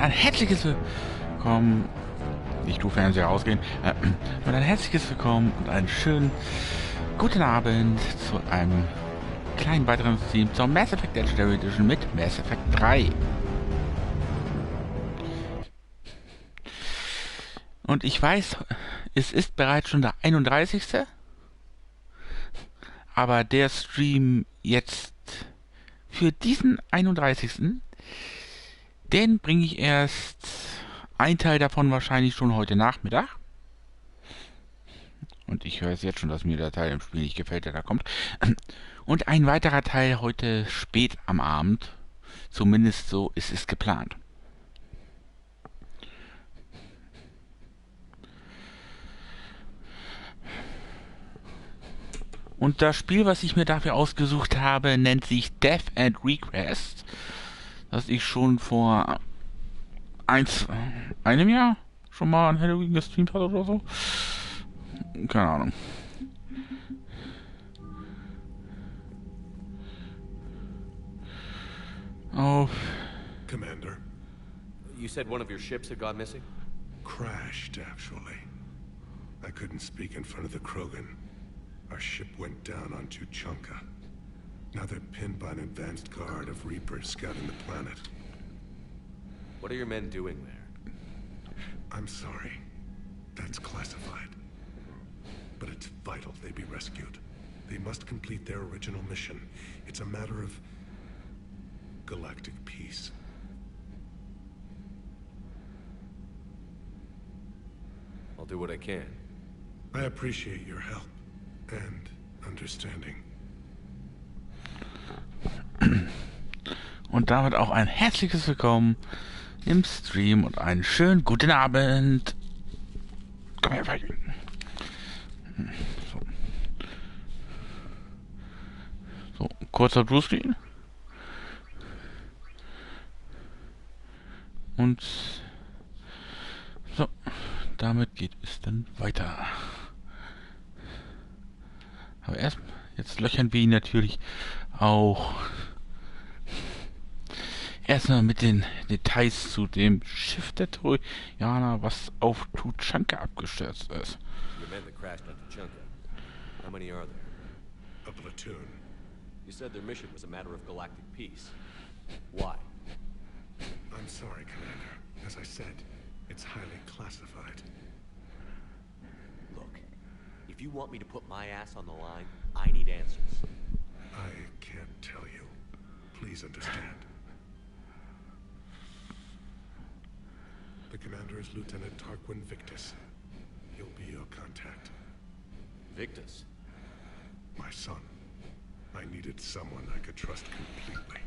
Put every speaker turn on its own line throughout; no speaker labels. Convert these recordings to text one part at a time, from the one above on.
ein herzliches Willkommen. Nicht du Fernseher ausgehen. Und ein herzliches Willkommen und einen schönen guten Abend zu einem kleinen weiteren Stream zur Mass Effect Legendary Edition mit Mass Effect 3. Und ich weiß, es ist bereits schon der 31. Aber der Stream jetzt für diesen 31. Den bringe ich erst ein Teil davon wahrscheinlich schon heute Nachmittag. Und ich höre es jetzt schon, dass mir der Teil im Spiel nicht gefällt, der da kommt. Und ein weiterer Teil heute spät am Abend. Zumindest so ist es geplant. Und das Spiel, was ich mir dafür ausgesucht habe, nennt sich Death and Request. Das ich schon vor einem Jahr schon mal an Halloween gestreamt hatte oder so. Keine Ahnung. Oh.
Commander.
You said one of your ships had gone missing?
Crashed, actually. I couldn't speak in front of the Krogan. Our ship went down on Tuchanka. Now they're pinned by an advanced guard of Reapers scouting the planet.
What are your men doing there?
I'm sorry. That's classified. But it's vital they be rescued. They must complete their original mission. It's a matter of galactic peace.
I'll do what I can.
I appreciate your help and understanding.
Und damit auch ein herzliches Willkommen im Stream und einen schönen guten Abend. Komm her, Feig. So, kurzer Bluescreen. Und so, damit geht es dann weiter. Aber jetzt löchern wir ihn natürlich auch erstmal mit den Details zu dem Schiff der Trojaner, was auf Tuchanka abgestürzt ist.
Your men that crashed on Tuchanka. How many are there?
A platoon.
You said their mission was a matter of galactic peace. Why?
I'm sorry, Commander. As I said, it's highly classified.
Look, if you want me to put my ass on the line, I need answers.
I can't tell you. Please understand. The commander is Lieutenant Tarquin Victus. He'll be your contact.
Victus?
My son. I needed someone I could trust completely.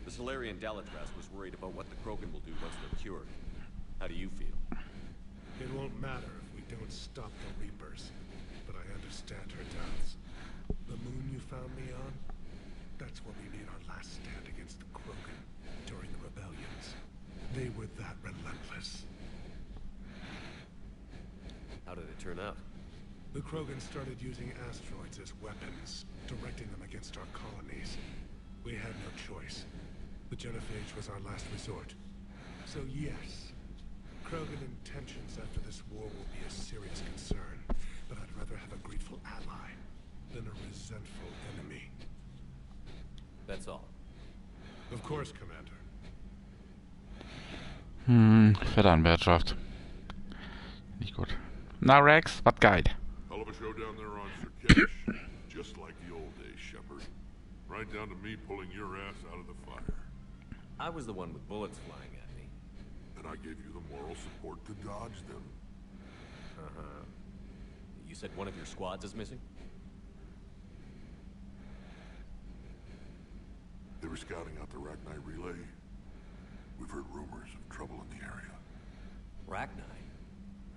The Solarian Dalatras was worried about what the Krogan will do once they're cured. How do you feel?
It won't matter if we don't stop the Reapers, but I understand her doubts. The moon you found me on? That's where we made our last stand against the Krogan during the rebellions. They were that relentless.
How did it turn out?
The Krogan started using asteroids as weapons, directing them against our colonies. We had no choice. The genophage was our last resort. So yes, Krogan intentions after this war will be a serious concern, but I'd rather have a grateful ally than a resentful enemy.
That's all.
Of course, Commander.
Vetternwirtschaft. Nicht gut. Na, Rex, what guide?
Hell of a show down there on Sirkesh. Just like the old days, Shepard. Right down to me pulling your ass out of the fire.
I was the one with bullets flying at me.
And I gave you the moral support to dodge them.
Uh-huh. You said one of your squads is missing?
They were scouting out the Rachni relay. We've heard rumors of trouble in the area.
Rachni?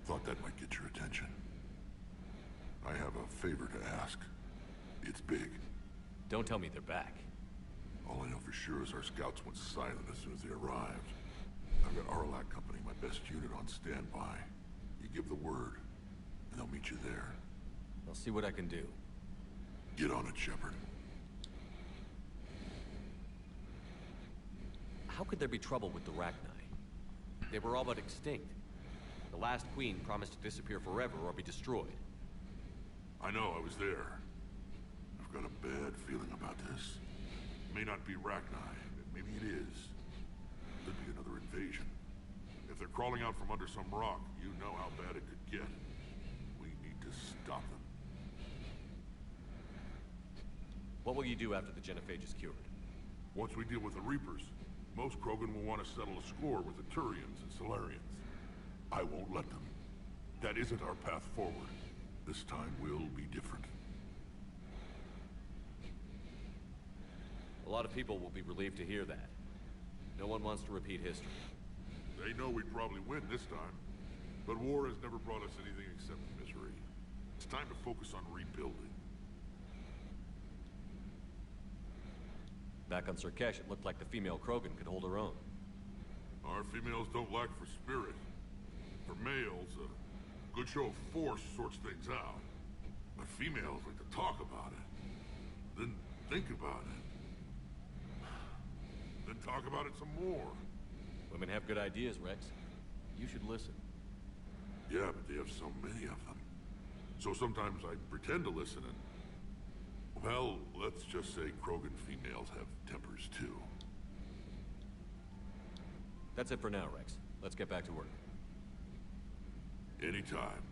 Thought that might get your attention. I have a favor to ask. It's big.
Don't tell me they're back.
All I know for sure is our scouts went silent as soon as they arrived. I've got Arlac Company, my Best unit on standby. You give the word, and they'll meet you there.
I'll see what I can do.
Get on it, Shepard.
How could there be trouble with the Rachni? They were all but extinct. The last queen promised to disappear forever or be destroyed.
I know, I was there. I've got a bad feeling about this. It may not be Rachni. Maybe it is. Could be another invasion. If they're crawling out from under some rock, you know how bad it could get. We need to stop them.
What will you do after the genophage is cured?
Once we deal with the Reapers, most Krogan will want to settle a score with the Turians and Solarians. I won't let them. That isn't our path forward. This time will be different.
A lot of people will be relieved to hear that. No one wants to repeat history.
They know we'd probably win this time. But war has never brought us anything except misery. It's time to focus on rebuilding.
Back on Surkesh, it looked like the female Krogan could hold her own.
Our females don't lack for spirit. For males, a good show of force sorts things out. But females like to talk about it. Then think about it. Then talk about it some more.
Women have good ideas, Rex. You should listen.
Yeah, but they have so many of them. So sometimes I pretend to listen and... Well, let's just say Krogan females have tempers too.
That's it for now, Rex. Let's get back to work.
Anytime.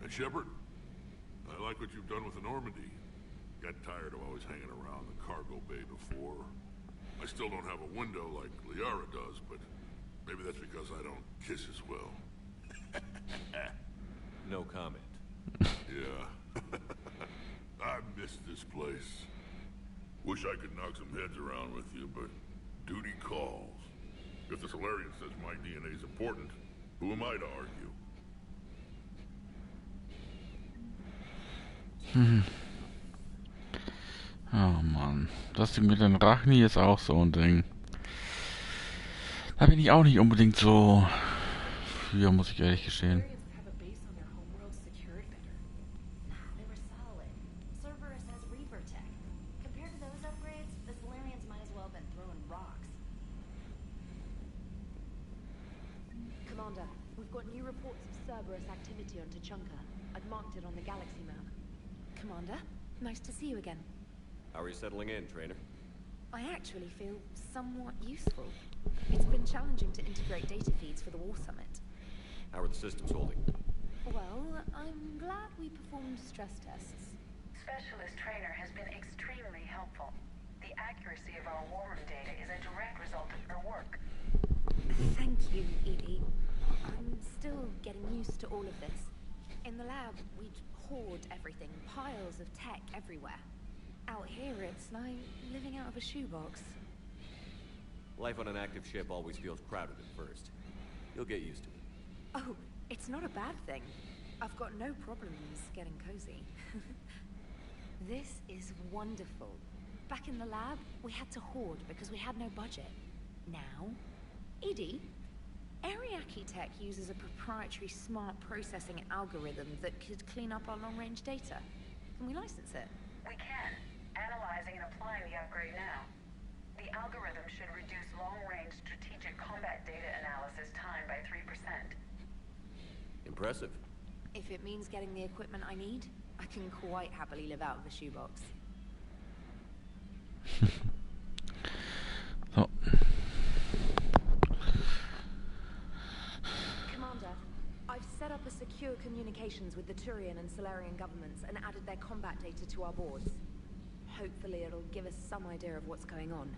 And Shepard, I like what you've done with the Normandy. Got tired of always hanging around the cargo bay before. I still don't have a window like Liara does, but maybe that's because I don't kiss as well.
No comment.
Yeah. I miss this place. Wish I could knock some heads around with you, but duty calls. If the Solarian says my DNA's important, who am I to argue?
Oh Mann, das Ding mit den Rachni ist auch so ein Ding. Da bin ich auch nicht unbedingt so für, muss ich ehrlich gestehen.
Commander, we've got new reports of Cerberus activity on Tuchanka. I've marked it on the galaxy map. Commander, nice to see you again.
How are you settling in, Trainer?
I actually feel somewhat useful. It's been challenging to integrate data feeds for the War Summit.
How are the systems holding?
Well, I'm glad we performed stress tests.
Specialist Trainer has been extremely helpful. The accuracy of our war room data is a direct result of her work.
Thank you, Edie. I'm still getting used to all of this. In the lab, we'd hoard everything, piles of tech everywhere. Out here, it's like living out of a shoebox.
Life on an active ship always feels crowded at first. You'll get used to it.
Oh, it's not a bad thing. I've got no problems getting cozy. This is wonderful. Back in the lab, we had to hoard because we had no budget. Now, Edie, Ariake Tech uses a proprietary smart processing algorithm that could clean up our long-range data. Can we license it?
We can. Analyzing and applying the upgrade now. The algorithm should reduce long-range strategic combat data analysis time by 3%.
Impressive.
If it means getting the equipment I need, I can quite happily live out of a shoebox.
So.
Commander, I've set up a secure communications with the Turian and Solarian governments and added their combat data to our boards. Hopefully it'll give us some idea of what's going on.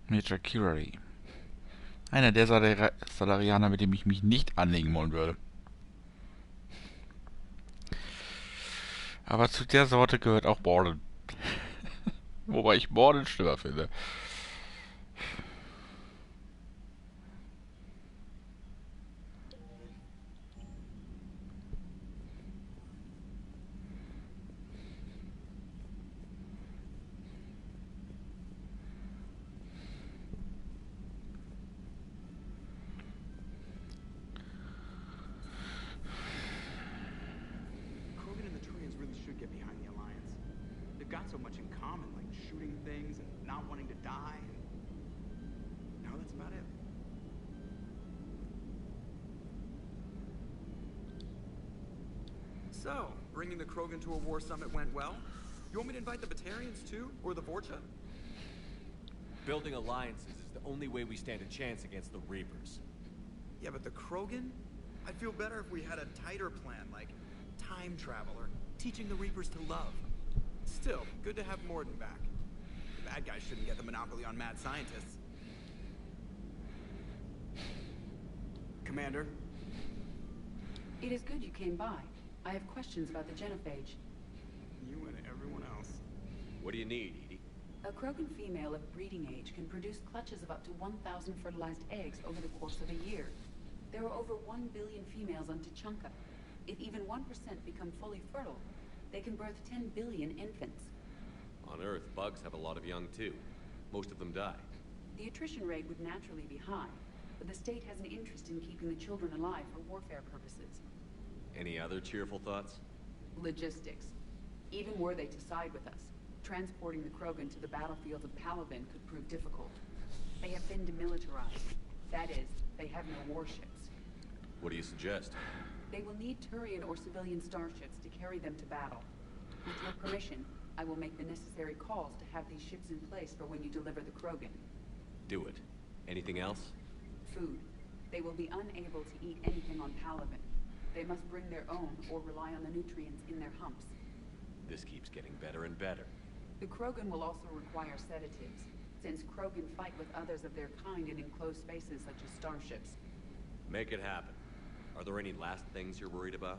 Major Curie. Einer der Salarianer, mit dem ich mich nicht anlegen wollen würde. Aber zu der Sorte gehört auch Borden. Wobei ich Borden schlimmer finde.
Got so much in common, like shooting things and not wanting to die. No, that's about it. So, bringing the Krogan to a war summit went well? You want me to invite the Batarians too? Or the Vorcha?
Building alliances is the only way we stand a chance against the Reapers.
Yeah, but the Krogan? I'd feel better if we had a tighter plan, like time travel or teaching the Reapers to love. Still, good to have Morden back. The bad guys shouldn't get the monopoly on mad scientists. Commander?
It is good you came by. I have questions about the genophage.
You and everyone else.
What do you need, Edie?
A Krogan female of breeding age can produce clutches of up to 1,000 fertilized eggs over the course of a year. There are over 1 billion females on Tuchanka. If even 1% become fully fertile, they can birth 10 billion infants.
On Earth, bugs have a lot of young too. Most of them die.
The attrition rate would naturally be high, but the state has an interest in keeping the children alive for warfare purposes.
Any other cheerful thoughts?
Logistics. Even were they to side with us, transporting the Krogan to the battlefields of Palaven could prove difficult. They have been demilitarized. That is, they have no warships.
What do you suggest?
They will need Turian or civilian starships to carry them to battle. With your permission, I will make the necessary calls to have these ships in place for when you deliver the Krogan.
Do it. Anything else?
Food. They will be unable to eat anything on Palaven. They must bring their own or rely on the nutrients in their humps.
This keeps getting better and better.
The Krogan will also require sedatives, since Krogan fight with others of their kind in enclosed spaces such as starships.
Make it happen. Are there any last things you're worried about?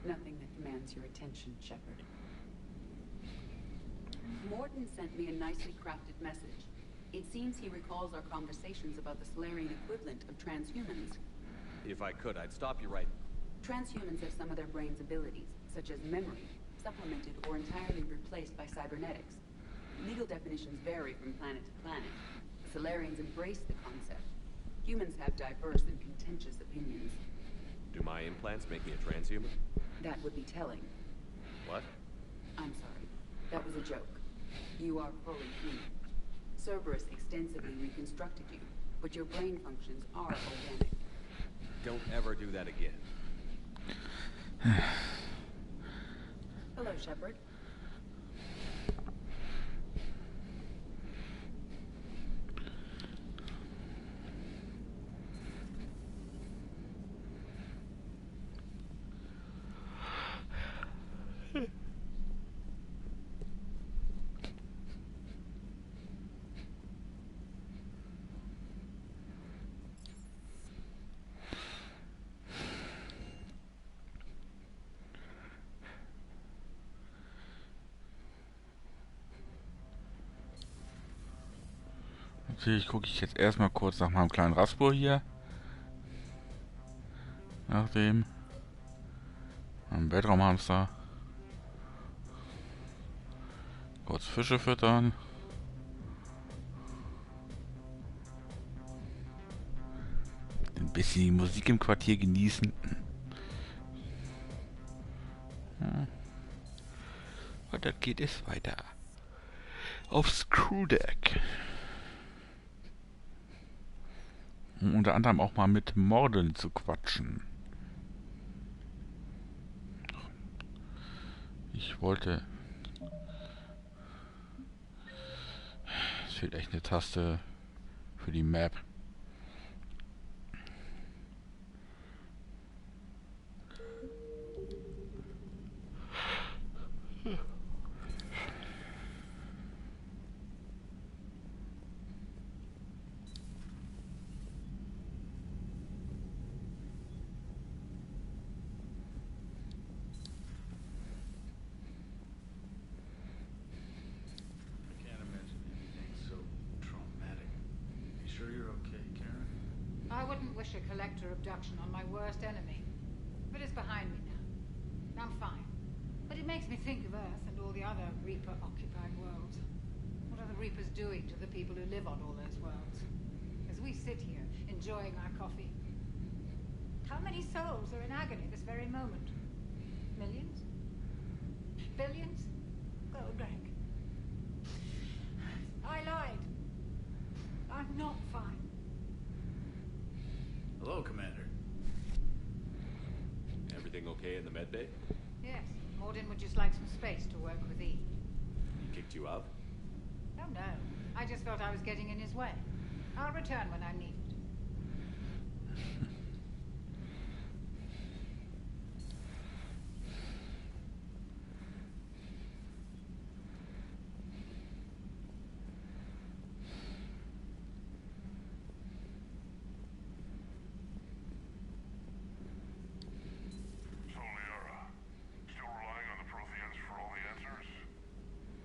Nothing that demands your attention, Shepard. Morden sent me a nicely crafted message. It seems he recalls our conversations about the Solarian equivalent of transhumans.
If I could, I'd stop you right...
Transhumans have some of their brain's abilities, such as memory, supplemented or entirely replaced by cybernetics. Legal definitions vary from planet to planet. The Solarians embrace the concept. Humans have diverse and contentious opinions.
Do my implants make me a transhuman?
That would be telling.
What?
I'm sorry. That was a joke. You are fully human. Cerberus extensively reconstructed you, but your brain functions are organic.
Don't ever do that again.
Hello, Shepard.
Natürlich gucke ich jetzt erstmal kurz nach meinem kleinen Raspur hier. Nach dem Weltraumhamster. Kurz Fische füttern. Ein bisschen die Musik im Quartier genießen. Ja. Und dann geht es weiter. Aufs Crewdeck. Um unter anderem auch mal mit Morden zu quatschen. Ich wollte... Es fehlt echt eine Taste für die Map.
sure you're okay, Karen?
I wouldn't wish a collector abduction on my worst enemy. But it's behind me now. I'm fine. But it makes me think of Earth and all the other Reaper-occupied worlds. What are the Reapers doing to the people who live on all those worlds? As we sit here, enjoying our coffee. How many souls are in agony this very moment? Millions? Billions? Oh, Greg. I lied. I'm not fine.
Hello, Commander.
Everything okay in the medbay?
Yes, Morden would just like some space to work with E.
He kicked you out?
Oh no, I just thought I was getting in his way. I'll return when I'm needed.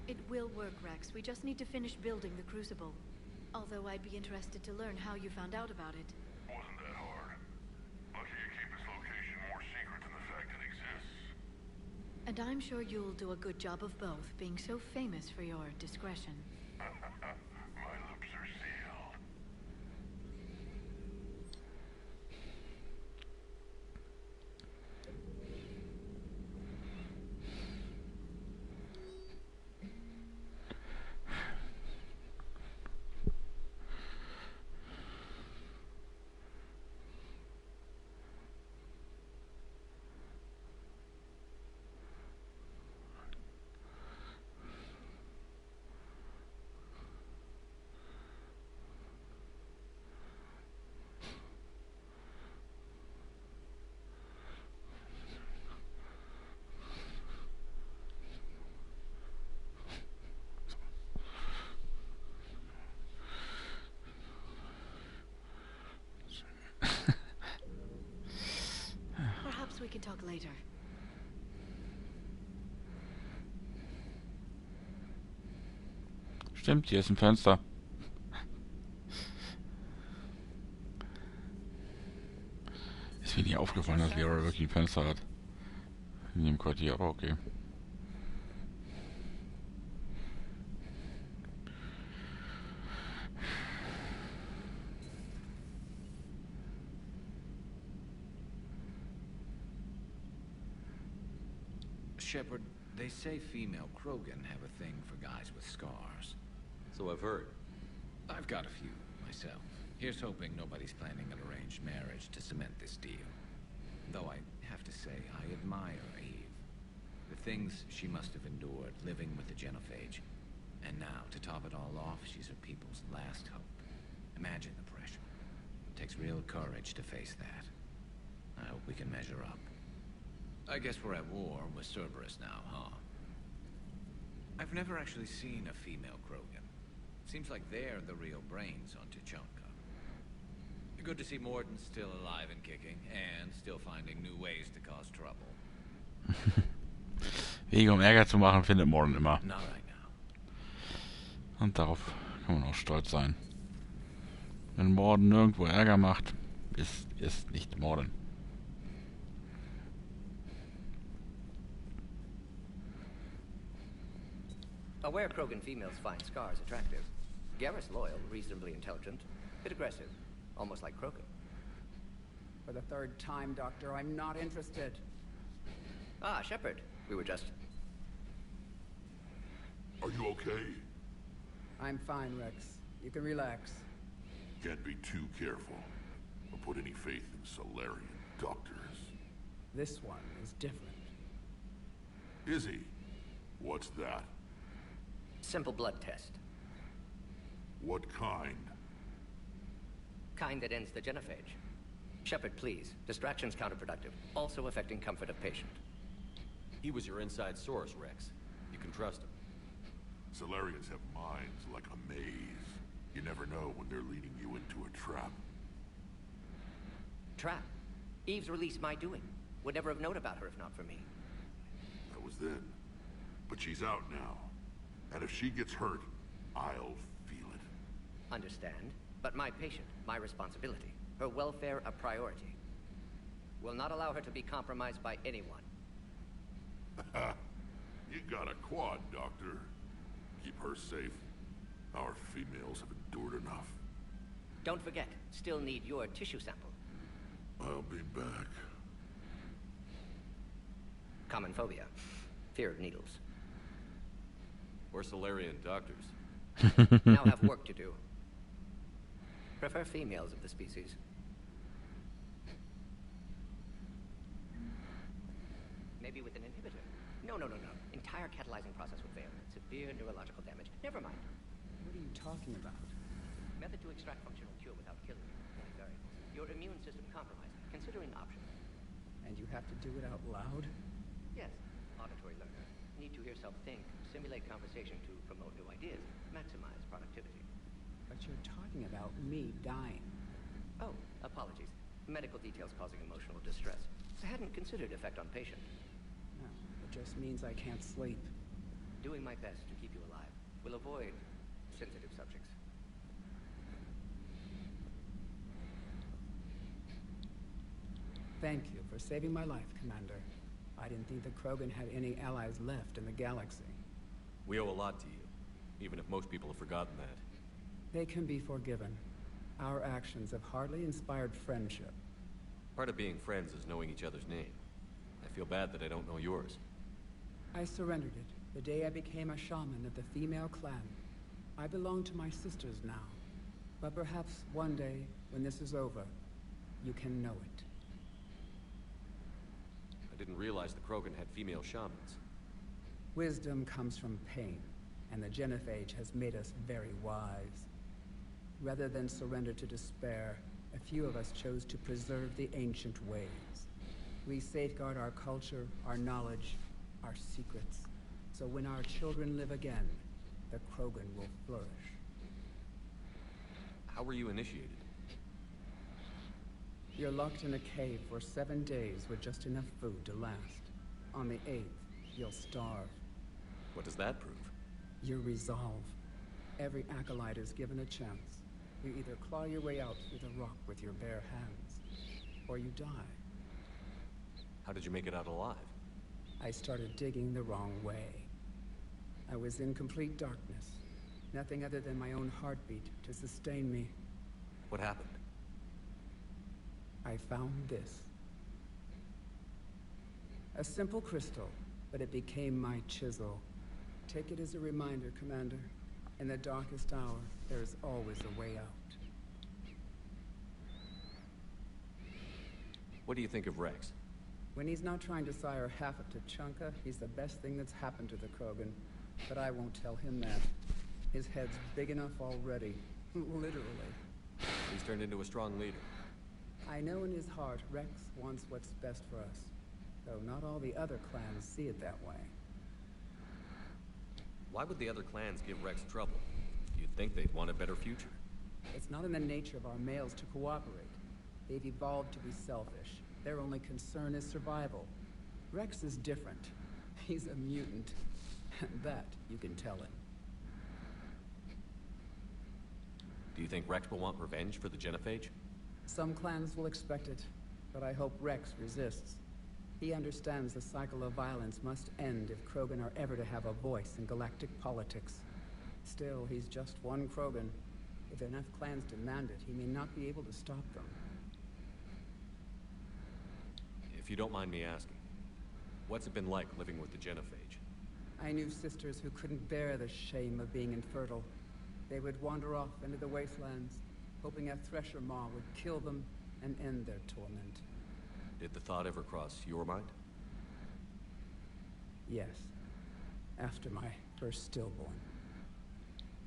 It will work, Rex. We just need to finish building the Crucible. Although I'd be interested to learn how you found out about it.
Wasn't that hard. Lucky you keep this location more secret than the fact it exists.
And I'm sure you'll do a good job of both, being so famous for your discretion.
My lips are sealed.
Perhaps we can talk later.
Stimmt, hier ist ein Fenster. Ist mir nie aufgefallen, dass Vera wirklich ein Fenster hat. In dem Quartier, aber okay.
Shepard, they say female Krogan have a thing for guys with scars.
So I've heard.
I've got a few, myself. Here's hoping nobody's planning an arranged marriage to cement this deal. Though I have to say, I admire Eve. The things she must have endured living with the Genophage. And now, to top it all off, she's her people's last hope. Imagine the pressure. It takes real courage to face that. I hope we can measure up. I guess we're at war with Cerberus now, huh? I've never actually seen a female Krogan. Seems like they're the real brains on Tuchanka. Good to see Morden still alive and kicking, and still finding new ways to cause trouble.
Wege Ärger zu machen, findet Morden immer.
Not right now.
Und darauf kann man auch stolz sein. Wenn Morden nirgendwo Ärger macht, ist nicht Morden.
Aware Krogan females find scars attractive. Garrus loyal, reasonably intelligent, bit aggressive, almost like Krogan.
For the third time, Doctor, I'm not interested.
Ah, Shepard, we were just...
Are you okay?
I'm fine, Rex. You can relax.
Can't be too careful, or put any faith in Solarian doctors.
This one is different.
Is he? What's that?
Simple blood test.
What kind?
Kind that ends the genophage. Shepard, please. Distraction's counterproductive. Also affecting comfort of patient.
He was your inside source, Rex. You can trust him.
Solarians have minds like a maze. You never know when they're leading you into a trap.
Trap? Eve's release my doing. Would never have known about her if not for me.
That was then. But she's out now. And if she gets hurt, I'll feel it.
Understand. But my patient, my responsibility. Her welfare a priority. Will not allow her to be compromised by anyone.
You got a quad, Doctor. Keep her safe. Our females have endured enough.
Don't forget, still need your tissue sample.
I'll be back.
Common phobia. Fear of needles.
We're Solarian doctors.
Now have work to do. Prefer females of the species. Maybe with an inhibitor. No. Entire catalyzing process would fail. Severe neurological damage. Never mind.
What are you talking about?
Method to extract functional cure without killing you. Many variables. Your immune system compromised. Considering options.
And you have to do it out loud?
Yes. Auditory learner. Need to hear self think. Simulate conversation to promote new ideas. Maximize productivity.
But you're talking about me dying.
Oh, apologies. Medical details causing emotional distress. I hadn't considered effect on patient.
No, it just means I can't sleep.
Doing my best to keep you alive. Will avoid sensitive subjects.
Thank you for saving my life, Commander. I didn't think the Krogan had any allies left in the galaxy.
We owe a lot to you, even if most people have forgotten that.
They can be forgiven. Our actions have hardly inspired friendship.
Part of being friends is knowing each other's name. I feel bad that I don't know yours.
I surrendered it the day I became a shaman of the female clan. I belong to my sisters now. But perhaps one day, when this is over, you can know it.
I didn't realize the Krogan had female shamans.
Wisdom comes from pain, and the genophage has made us very wise. Rather than surrender to despair, a few of us chose to preserve the ancient ways. We safeguard our culture, our knowledge, our secrets. So when our children live again, the Krogan will flourish.
How were you initiated?
You're locked in a cave for 7 days with just enough food to last. On the 8th, you'll starve.
What does that prove?
Your resolve. Every acolyte is given a chance. You either claw your way out through the rock with your bare hands, or you die.
How did you make it out alive?
I started digging the wrong way. I was in complete darkness. Nothing other than my own heartbeat to sustain me.
What happened?
I found this. A simple crystal, but it became my chisel. Take it as a reminder, Commander. In the darkest hour, there is always a way out.
What do you think of Rex?
When he's not trying to sire half of Tuchanka, he's the best thing that's happened to the Krogan. But I won't tell him that. His head's big enough already. Literally.
He's turned into a strong leader.
I know in his heart Rex wants what's best for us. Though not all the other clans see it that way.
Why would the other clans give Rex trouble? You'd think they'd want a better future.
It's not in the nature of our males to cooperate. They've evolved to be selfish. Their only concern is survival. Rex is different. He's a mutant. And that you can tell him.
Do you think Rex will want revenge for the genophage?
Some clans will expect it, but I hope Rex resists. He understands the cycle of violence must end if Krogan are ever to have a voice in galactic politics. Still, he's just one Krogan. If enough clans demand it, he may not be able to stop them.
If you don't mind me asking, what's it been like living with the genophage?
I knew sisters who couldn't bear the shame of being infertile. They would wander off into the wastelands, hoping a thresher maw would kill them and end their torment.
Did the thought ever cross your mind?
Yes. After my first stillborn.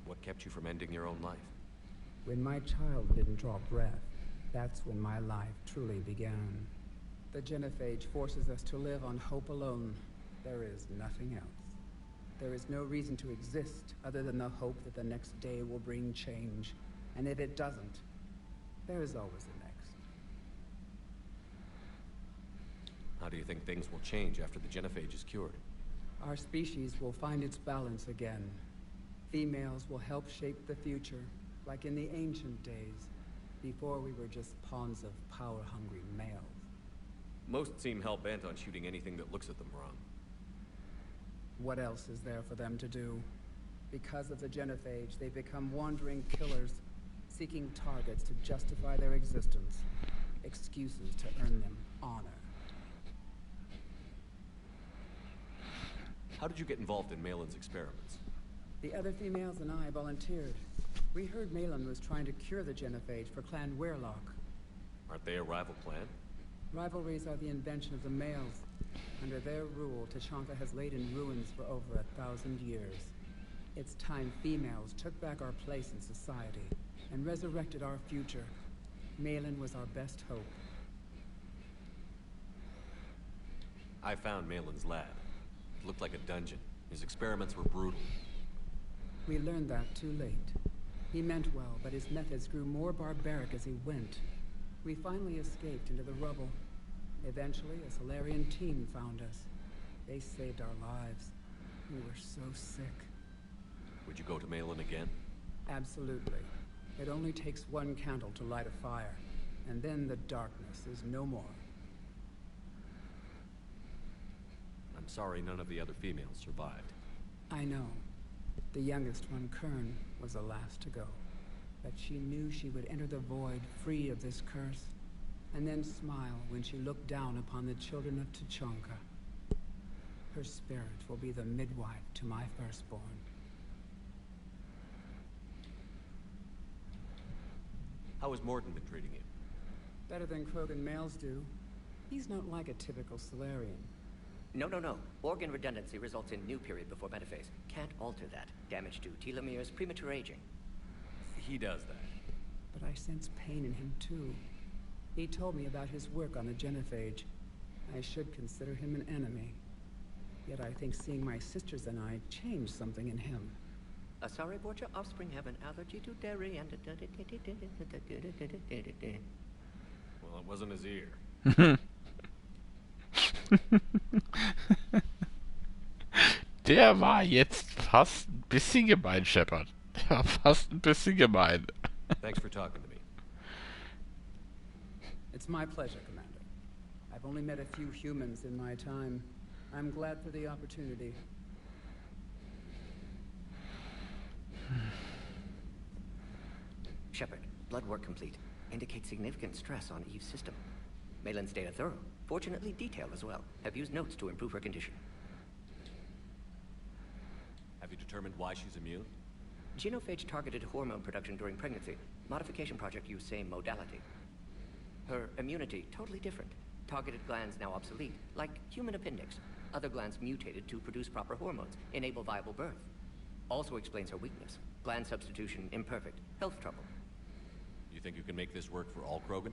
What kept you from ending your own life?
When my child didn't draw breath, that's when my life truly began. The genophage forces us to live on hope alone. There is nothing else. There is no reason to exist other than the hope that the next day will bring change. And if it doesn't, there is always the next.
How do you think things will change after the genophage is cured?
Our species will find its balance again. Females will help shape the future. like in the ancient days, before we were just pawns of power-hungry males.
Most seem hell-bent on shooting anything that looks at them wrong.
What else is there for them to do? Because of the genophage, they become wandering killers, seeking targets to justify their existence, excuses to earn them honor.
How did you get involved in Malin's experiments?
The other females and I volunteered. We heard Malin was trying to cure the genophage for Clan Weirlock.
Aren't they a rival clan?
Rivalries are the invention of the males. Under their rule, Tachanka has laid in ruins for over 1,000 years. It's time females took back our place in society and resurrected our future. Malin was our best hope.
I found Malin's lab. It looked like a dungeon. His experiments were brutal.
We learned that too late. He meant well, but his methods grew more barbaric as he went. We finally escaped into the rubble. Eventually, a Solarian team found us. They saved our lives. We were so sick.
Would you go to Malin again?
Absolutely. It only takes one candle to light a fire, and then the darkness is no more.
I'm sorry none of the other females survived.
I know. The youngest one, Kern, was the last to go. But she knew she would enter the void free of this curse, and then smile when she looked down upon the children of Tachanka. Her spirit will be the midwife to my firstborn.
How has Morden been treating you?
Better than Krogan males do. He's not like a typical Solarian.
No. Organ redundancy results in new period before metaphase. Can't alter that. Damage to telomeres, premature aging.
He does that.
But I sense pain in him too. He told me about his work on the genophage. I should consider him an enemy. Yet I think seeing my sisters and I changed something in him.
Sorry, Borgia, offspring have an allergy to dairy and...
Well, it wasn't his ear.
Der war jetzt fast ein bisschen gemein, Shepard. Der war fast ein bisschen gemein.
Thanks for talking to me.
It's my pleasure, Commander. I've only met a few humans in my time. I'm glad for the opportunity.
Shepard, blood work complete. Indicates significant stress on Eve's system. Malin's data thorough. Fortunately detailed as well. Have used notes to improve her condition.
Have you determined why she's immune?
Genophage targeted hormone production during pregnancy. Modification project used same modality. Her immunity, totally different. Targeted glands now obsolete, like human appendix. Other glands mutated to produce proper hormones, enable viable birth. Also explains her weakness. Gland substitution imperfect. Health trouble.
You think you can make this work for all Krogan?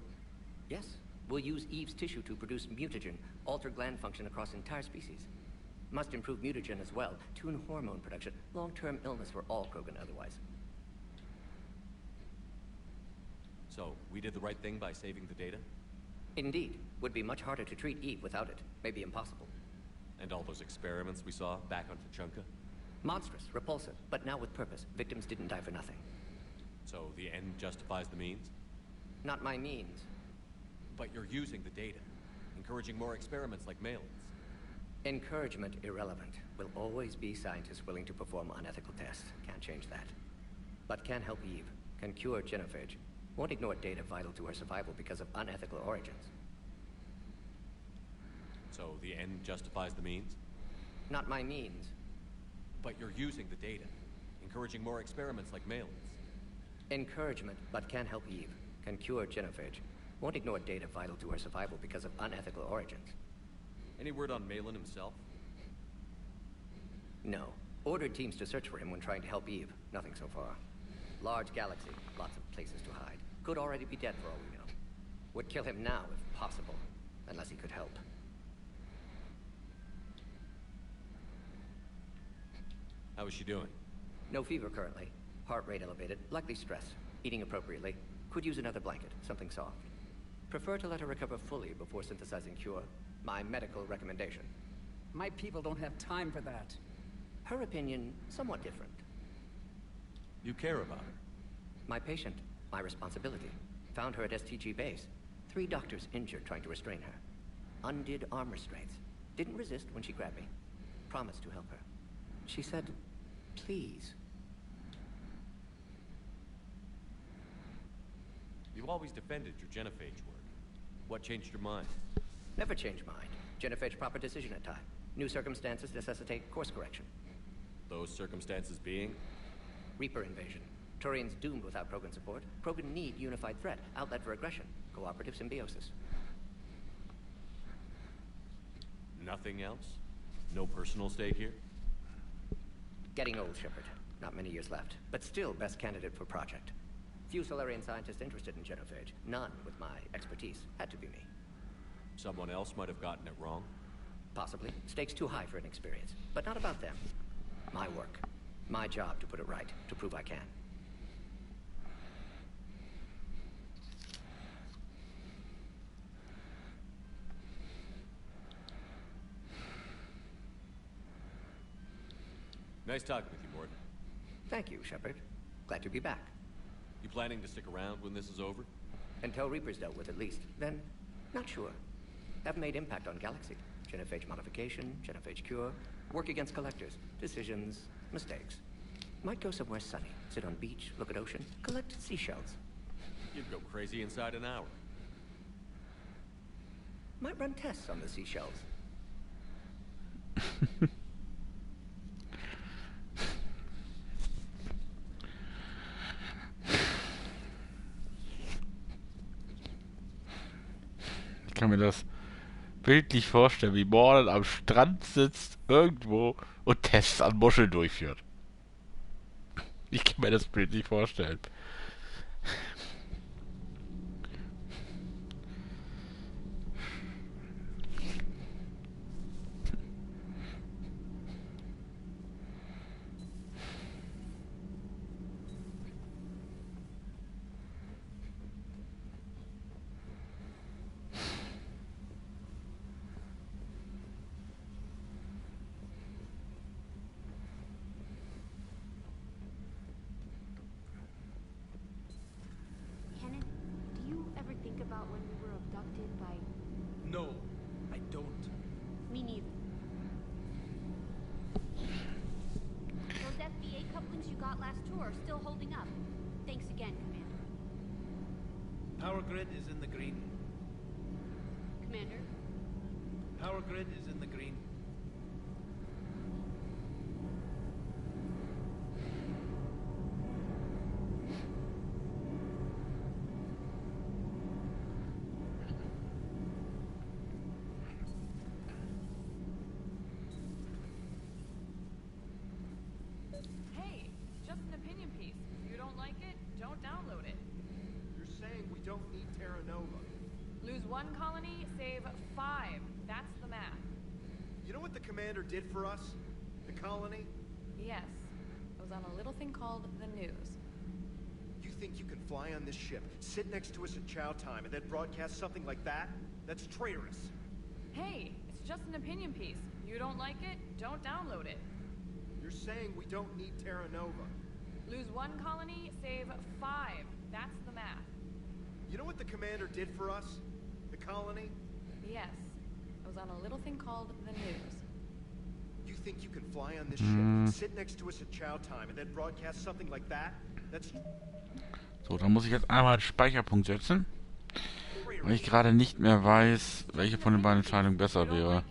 Yes. We'll use Eve's tissue to produce mutagen, alter gland function across entire species. Must improve mutagen as well, tune hormone production, long-term illness for all Krogan otherwise.
So, we did the right thing by saving the data?
Indeed. Would be much harder to treat Eve without it. Maybe impossible.
And all those experiments we saw back on Tachanka?
Monstrous, repulsive, but now with purpose. Victims didn't die for nothing.
So, the end justifies the means?
Not my means.
But you're using the data, encouraging more experiments like Malin's.
Encouragement irrelevant. Will always be scientists willing to perform unethical tests. Can't change that. But can help Eve. Can cure genophage. Won't ignore data vital to her survival because of unethical origins.
So the end justifies the means?
Not my means.
But you're using the data, encouraging more experiments like Malin's.
Encouragement, but can help Eve. Can cure genophage. Won't ignore data vital to her survival because of unethical origins.
Any word on Malin himself?
No. Ordered teams to search for him when trying to help Eve. Nothing so far. Large galaxy, lots of places to hide. Could already be dead for all we know. Would kill him now if possible, unless he could help.
How is she doing?
No fever currently. Heart rate elevated, likely stress. Eating appropriately. Could use another blanket, something soft. Prefer to let her recover fully before synthesizing cure. My medical recommendation.
My people don't have time for that.
Her opinion, somewhat different.
You care about her?
My patient, my responsibility. Found her at STG base. 3 doctors injured trying to restrain her. Undid arm restraints. Didn't resist when she grabbed me. Promised to help her. She said, please.
You've always defended your genophage work. What changed your mind?
Never change mind. Genophage proper decision at time. New circumstances necessitate course correction.
Those circumstances being?
Reaper invasion. Turians doomed without Krogan support. Krogan need unified threat, outlet for aggression, cooperative symbiosis.
Nothing else? No personal stake here?
Getting old, Shepard. Not many years left, but still best candidate for project. Few Solarian scientists interested in genophage. None with my expertise. Had to be me.
Someone else might have gotten it wrong?
Possibly. Stakes too high for inexperience. But not about them. My work. My job to put it right, to prove I can.
Nice talking with you, Morton.
Thank you, Shepard. Glad to be back.
You planning to stick around when this is over?
Until Reaper's dealt with, at least. Then, not sure. Have made impact on Galaxy. Genophage modification, genophage cure, work against collectors, decisions, mistakes. Might go somewhere sunny, sit on beach, look at ocean, collect seashells.
You'd go crazy inside an hour.
Might run tests on the seashells.
Ich kann mir das bildlich vorstellen, wie Mordin am Strand sitzt, irgendwo und Tests an Muscheln durchführt. Ich kann mir das bildlich vorstellen.
No, I don't.
Me neither. Those FBA couplings you got last tour are still holding up. Thanks again, Commander.
Power grid is in the green.
Commander?
Power grid is in the green.
Hey, just an opinion piece. If you don't like it, don't download it.
You're saying we don't need Terra Nova.
Lose 1 colony, save 5. That's the math.
You know what the commander did for us? The colony?
Yes. I was on a little thing called the news.
You think you can fly on this ship, sit next to us at chow time, and then broadcast something like that? That's traitorous.
Hey, it's just an opinion piece. You don't like it, don't download it.
You're saying we don't need Terra Nova.
Lose 1 colony, save 5. That's the math.
You know what the commander did for us? The colony?
Yes. I was on a little thing called the news.
You think you can fly on this ship, sit next to us at chow time, and then broadcast something like that? That's...
So, dann muss ich jetzt einmal einen Speicherpunkt setzen, weil ich gerade nicht mehr weiß, welche von den beiden Entscheidungen besser wäre.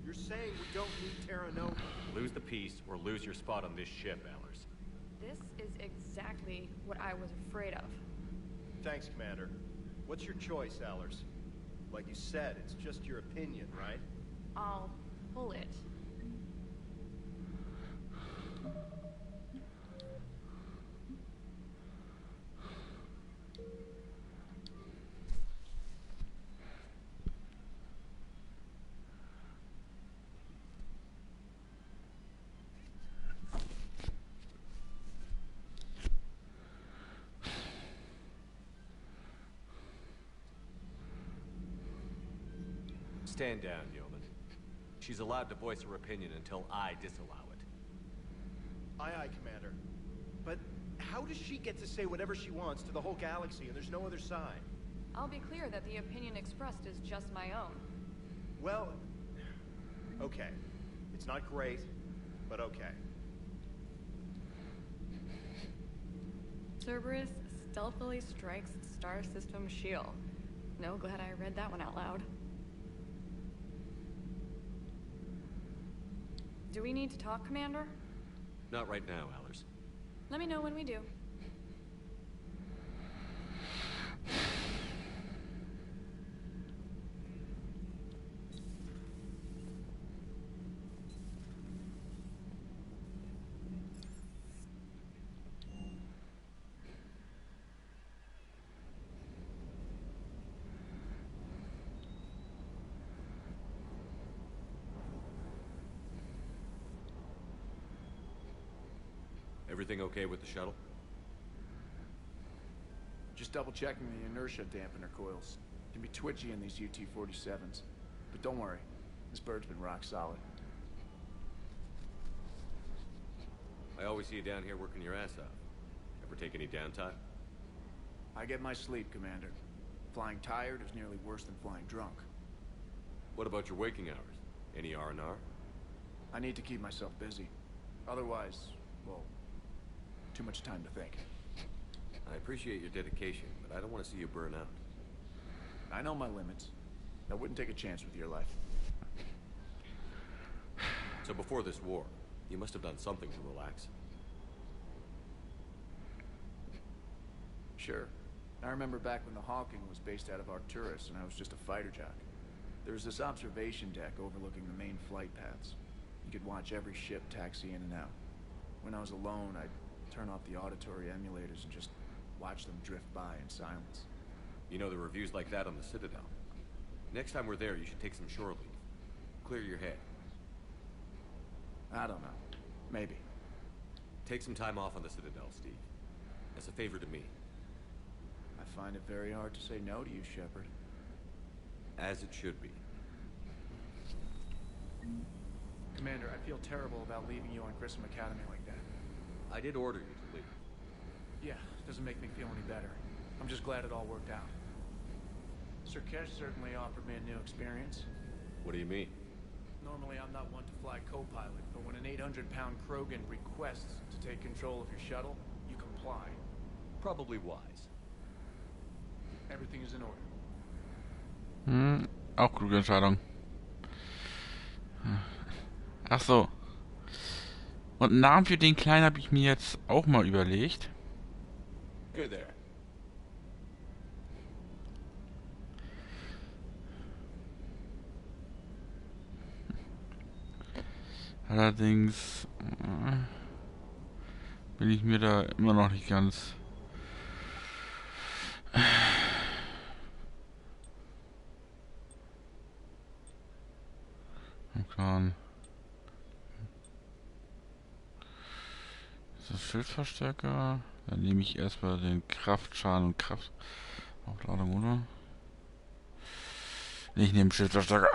You're saying we don't need Terra Nova.
Lose the peace or lose your spot on this ship, Allers.
This is exactly what I was afraid of.
Thanks, Commander. What's your choice, Allers? Like you said, it's just your opinion, right?
I'll pull it.
Stand down, Yeoman. She's allowed to voice her opinion until I disallow it.
Aye, aye, Commander. But how does she get to say whatever she wants to the whole galaxy and there's no other side?
I'll be clear that the opinion expressed is just my own.
Well, okay. It's not great, but okay.
Cerberus stealthily strikes star system shield. No, glad I read that one out loud. Do we need to talk, Commander?
Not right now, Allers.
Let me know when we do.
Everything okay with the shuttle?
Just double checking the inertia dampener coils. Can be twitchy in these UT-47s. But don't worry, this bird's been rock solid.
I always see you down here working your ass off. Ever take any downtime?
I get my sleep, Commander. Flying tired is nearly worse than flying drunk.
What about your waking hours? Any R&R?
I need to keep myself busy. Otherwise, well, too much time to think.
I appreciate your dedication, but I don't want to see you burn out.
I know my limits. I wouldn't take a chance with your life.
So before this war, you must have done something to relax.
Sure. I remember back when the Hawking was based out of Arcturus and I was just a fighter jock. There was this observation deck overlooking the main flight paths. You could watch every ship taxi in and out. When I was alone, I'd turn off the auditory emulators and just watch them drift by in silence.
You know, there are reviews like that on the Citadel. Next time we're there, you should take some shore leave. Clear your head.
I don't know. Maybe.
Take some time off on the Citadel, Steve. As a favor to me.
I find it very hard to say no to you, Shepard.
As it should be.
Commander, I feel terrible about leaving you on Grissom Academy like that.
I did order you to leave.
Yeah, doesn't make me feel any better. I'm just glad it all worked out. Sir Kesh certainly offered me a new experience.
What do you mean?
Normally I'm not one to fly co-pilot, but when an 800-pound Krogan requests to take control of your shuttle, you comply.
Probably wise.
Everything is in order.
Auch kluge Entscheidung. Ach so. Und einen Namen für den Kleinen habe ich mir jetzt auch mal überlegt.
Good there.
Allerdings bin ich mir da immer noch nicht ganz klar. Ist das Schildverstärker? Dann nehme ich erstmal den Kraftschaden und Kraftaufladung, oder? Nee, ich nehme Schildverstärker.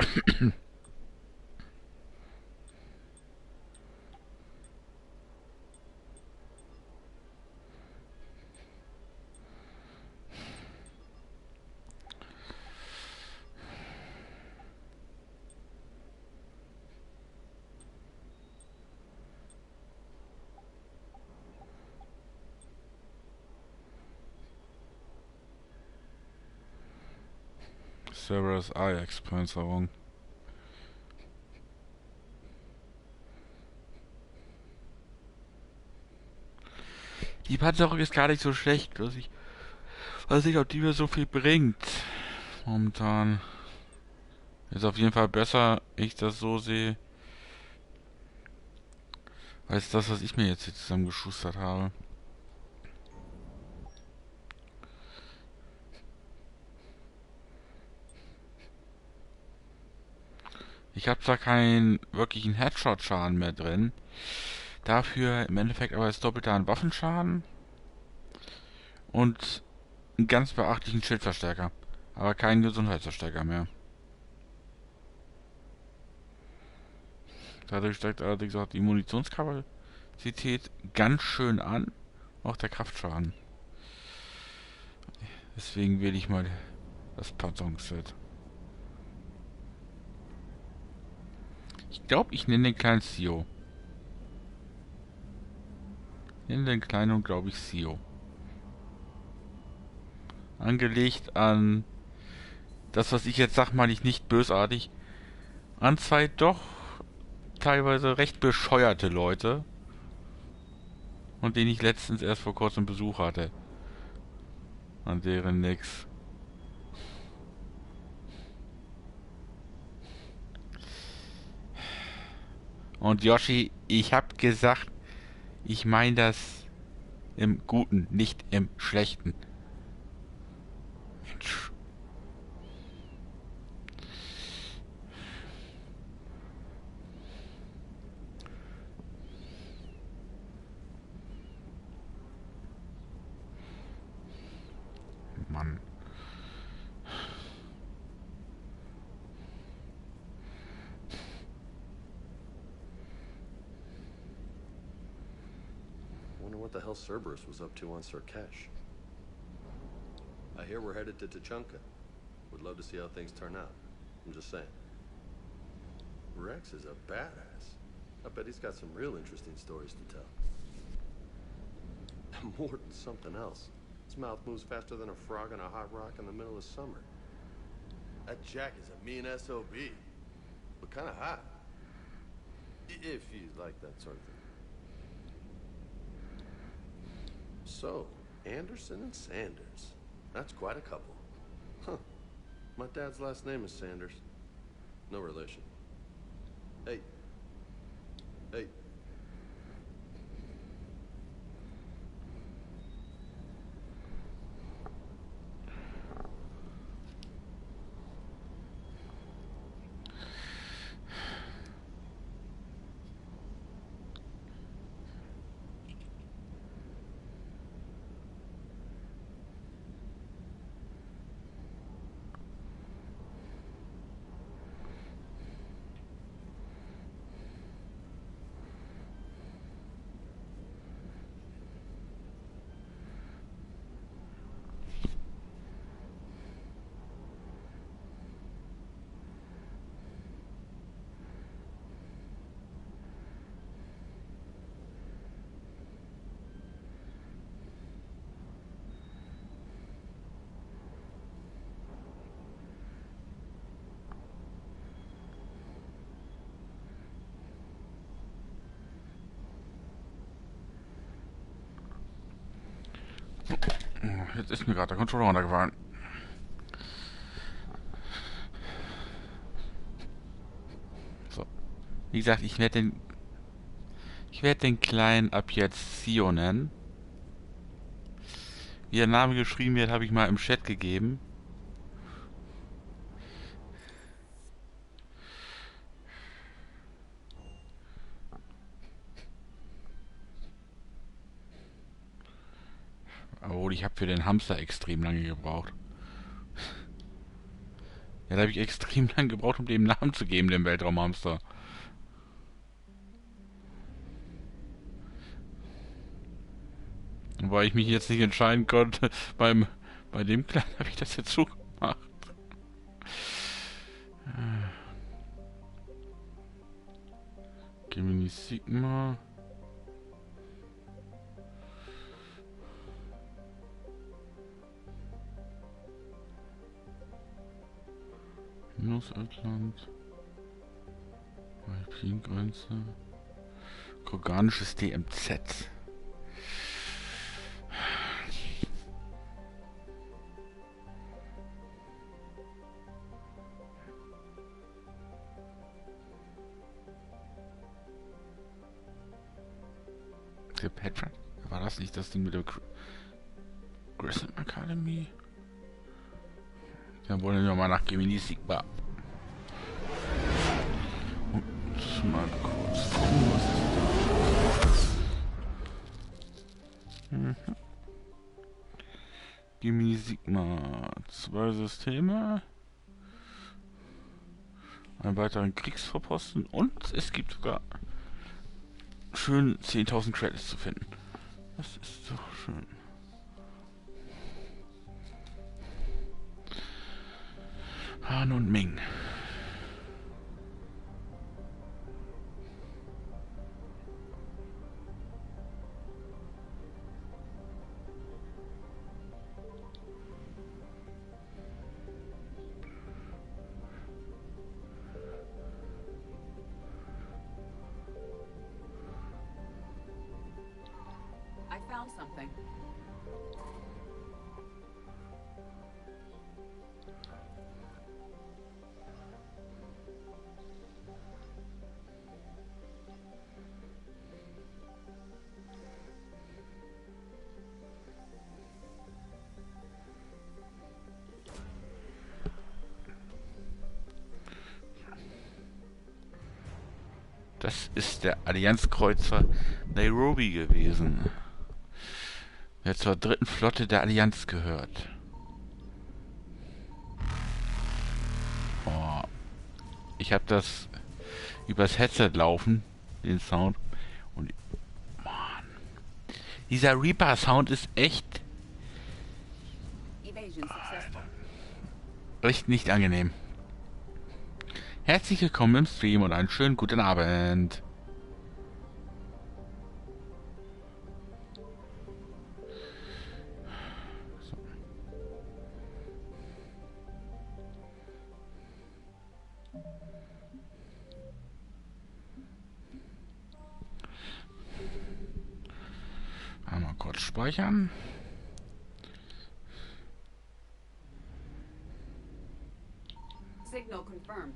Cerberus Ajax-Panzerung. Die Panzerung ist gar nicht so schlecht, weiß nicht, ob die mir so viel bringt. Momentan ist auf jeden Fall besser, ich das so sehe, als das, was ich mir jetzt hier zusammengeschustert habe. Ich habe zwar keinen wirklichen Headshot-Schaden mehr drin, dafür im Endeffekt aber das Doppelte an Waffenschaden und einen ganz beachtlichen Schildverstärker, aber keinen Gesundheitsverstärker mehr. Dadurch steigt allerdings auch die Munitionskapazität ganz schön an Auch der Kraftschaden. Deswegen wähle ich mal das Pardon-Set. Ich glaube, ich nenne den kleinen Sio. Ich nenne den kleinen und glaube ich Sio. Angelegt an das, was ich jetzt sag, meine ich nicht bösartig. An zwei doch teilweise recht bescheuerte Leute. Und den ich letztens erst vor kurzem Besuch hatte. An deren nix. Und Yoshi, ich hab gesagt, ich meine das im Guten, nicht im Schlechten. Mensch. Mann.
Wonder what the hell Cerberus was up to on Surkesh. I hear we're headed to Tuchanka. Would love to see how things turn out. I'm just saying. Rex is a badass. I bet he's got some real interesting stories to tell. More than something else. His mouth moves faster than a frog on a hot rock in the middle of summer. That Jack is a mean SOB. But kind of hot. If you like that sort of thing. So, Anderson and Sanders. That's quite a couple. Huh. My dad's last name is Sanders. No relation. Hey. Hey. Jetzt ist mir gerade der Controller runtergefallen. So. Wie gesagt, ich werde den Kleinen ab jetzt Sio nennen. Wie der Name geschrieben wird, habe ich mal im Chat gegeben. Obwohl, ich habe für den Hamster extrem lange gebraucht. Ja, da habe ich extrem lange gebraucht, um dem Namen zu geben, dem Weltraumhamster. Weil ich mich jetzt nicht entscheiden konnte, bei dem Kleinen habe ich das jetzt so gemacht. Gemini Sigma. Minus-Altland. Alpin-Grenze. Organisches DMZ. Der Patron? War das nicht das Ding mit der Grissom Academy? Dann wollen wir mal nach Gemini Sigma. Und mal kurz gucken, was ist da. Gemini Sigma. 2 Systeme. Einen weiteren Kriegsvorposten. Und es gibt sogar schön 10.000 Credits zu finden.
Das ist so schön. Han und Ming.
I found something.
Das ist der Allianzkreuzer Nairobi gewesen, der zur 3. Flotte der Allianz gehört. Oh, ich habe das übers Headset laufen, den Sound. Und Mann, dieser Reaper-Sound ist echt nicht angenehm. Herzlich willkommen im Stream und einen schönen guten Abend. So. Einmal kurz speichern.
Signal confirmed.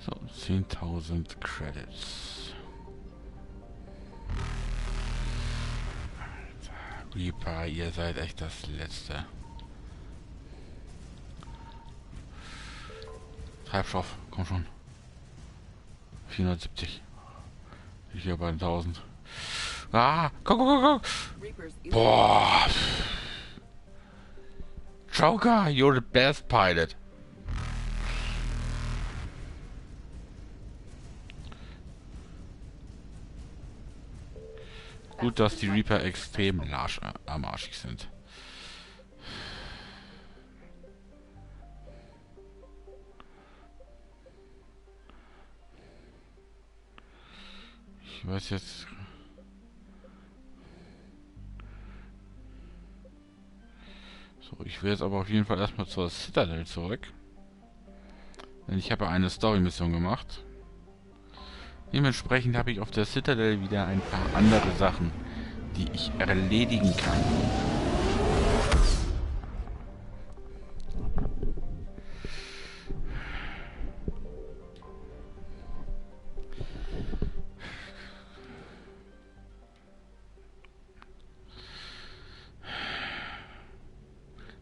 So, 10.000 Credits. Alter, Reaper, ihr seid echt das Letzte. Treibstoff, komm schon. 470. Ich hier bei 1000. Ah, guck. Boah. Joker, you're the best pilot. Gut, dass die Reaper extrem arschig sind. Ich weiß jetzt... So, ich will jetzt aber auf jeden Fall erstmal zur Citadel zurück. Denn ich habe eine Story-Mission gemacht. Dementsprechend habe ich auf der Citadel wieder ein paar andere Sachen, die ich erledigen kann.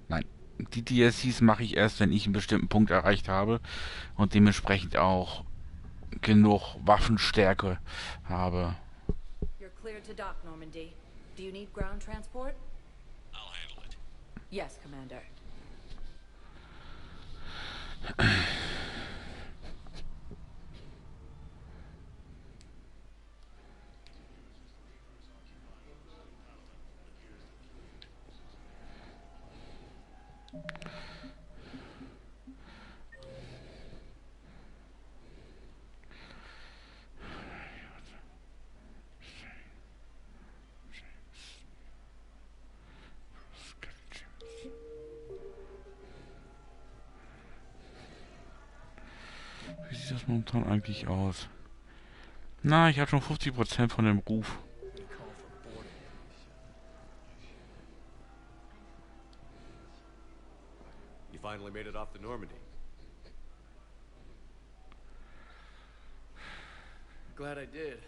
Nein, die DLCs mache ich erst, wenn ich einen bestimmten Punkt erreicht habe und dementsprechend auch genug Waffenstärke habe.
You're cleared to dock, Normandy. Do you need ground transport?
I'll handle it.
Yes, Commander.
Wie sieht das momentan eigentlich aus? Na, ich habe schon 50% von dem Ruf.
You finally made it off the Normandy.
Glad I did.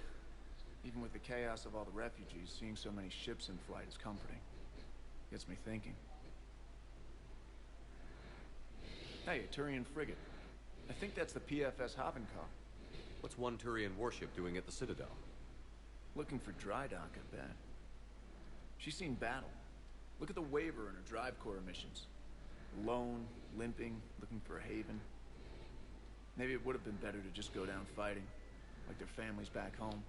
Even with the chaos of all the refugees, seeing so many ships in flight is comforting. Gets me thinking. Hey, a Turian frigate. I think that's the PFS Havenkar.
What's one Turian warship doing at the Citadel?
Looking for dry dock, I bet. She's seen battle. Look at the waiver in her drive core missions. Alone, limping, looking for a haven. Maybe it would have been better to just go down fighting, like their families back home.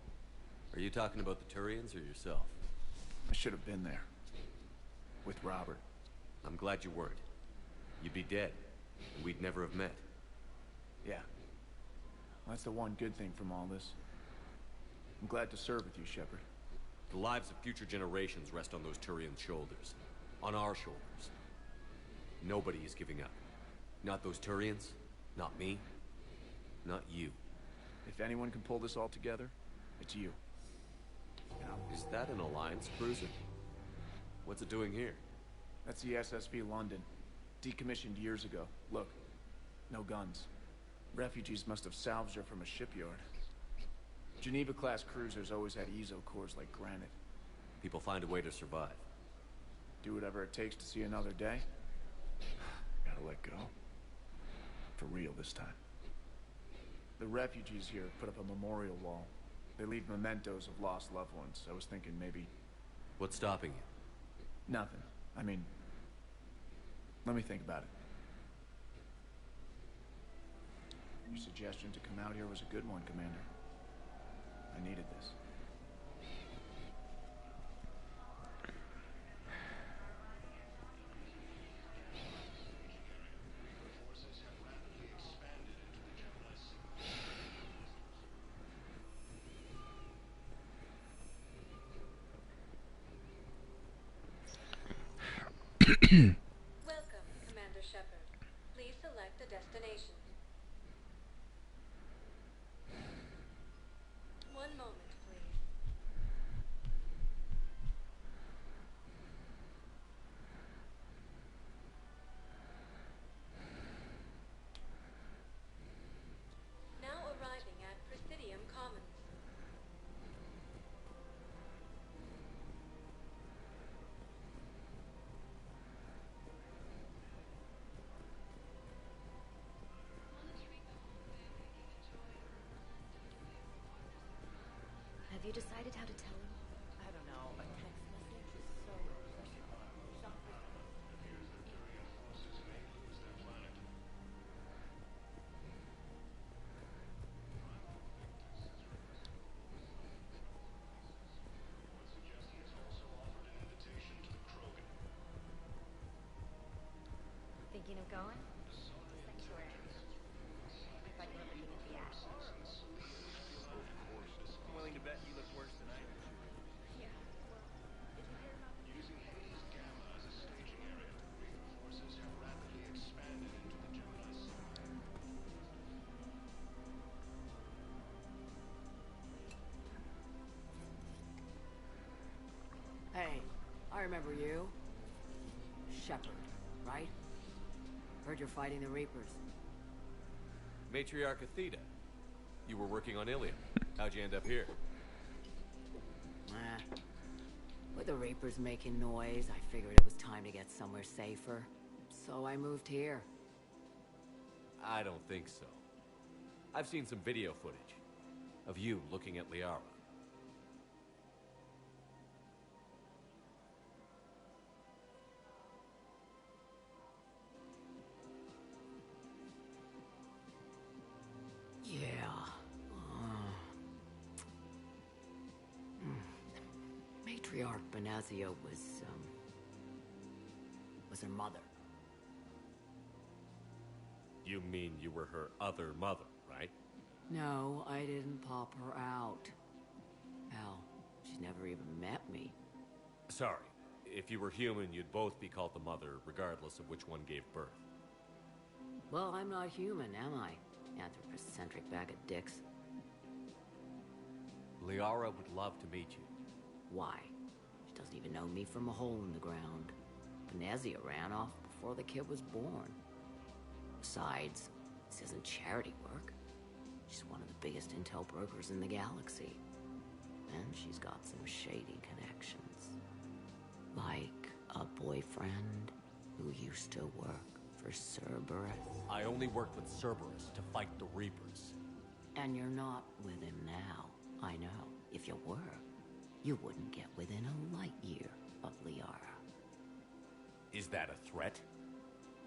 Are you talking about the Turians or yourself?
I should have been there. With Robert.
I'm glad you weren't. You'd be dead, and we'd never have met.
Yeah. Well, that's the one good thing from all this. I'm glad to serve with you, Shepard.
The lives of future generations rest on those Turian shoulders. On our shoulders. Nobody is giving up. Not those Turians, not me, not you.
If anyone can pull this all together, it's you.
Is that an Alliance cruiser? What's it doing here?
That's the SSV London. Decommissioned years ago. Look, no guns. Refugees must have salvaged her from a shipyard. Geneva-class cruisers always had eezo cores like granite.
People find a way to survive.
Do whatever it takes to see another day. Gotta let go. For real this time. The refugees here put up a memorial wall. They leave mementos of lost loved ones. I was thinking maybe...
What's stopping you?
Nothing. I mean... Let me think about it. Your suggestion to come out here was a good one, Commander. I needed this.
Welcome, Commander Shepard. Please select a destination. One moment, please. Now arriving at Presidium Commons.
Have you decided how to tell him?
I don't know. A text message is so
Thinking of going? Sanctuary. I thought you were looking at the ash.
I'm willing to bet you look worse than I do.
Yeah. Well, did you hear about
Using Haze Gamma as a staging area, Reaper forces have rapidly expanded into the Gemini system.
Hey, I remember you. Shepard, right? Heard you're fighting the Reapers.
Matriarch Athena. You were working on Ilium. How'd you end up here?
With the Reapers making noise, I figured it was time to get somewhere safer. So I moved here.
I don't think so. I've seen some video footage of you looking at Liara.
Yeah. Matriarch Benazia was her mother.
You mean you were her other mother, right?
No, I didn't pop her out. Hell, she's never even met me.
Sorry. If you were human, you'd both be called the mother, regardless of which one gave birth.
Well, I'm not human, am I? Anthropocentric bag of dicks.
Liara would love to meet you.
Why? She doesn't even know me from a hole in the ground. Benazia ran off before the kid was born. Besides, this isn't charity work. She's one of the biggest intel brokers in the galaxy. And she's got some shady connections. Like a boyfriend who used to work for Cerberus.
I only worked with Cerberus to fight the Reapers.
And you're not with him now. I know. If you were, you wouldn't get within a light year of Liara.
Is that a threat?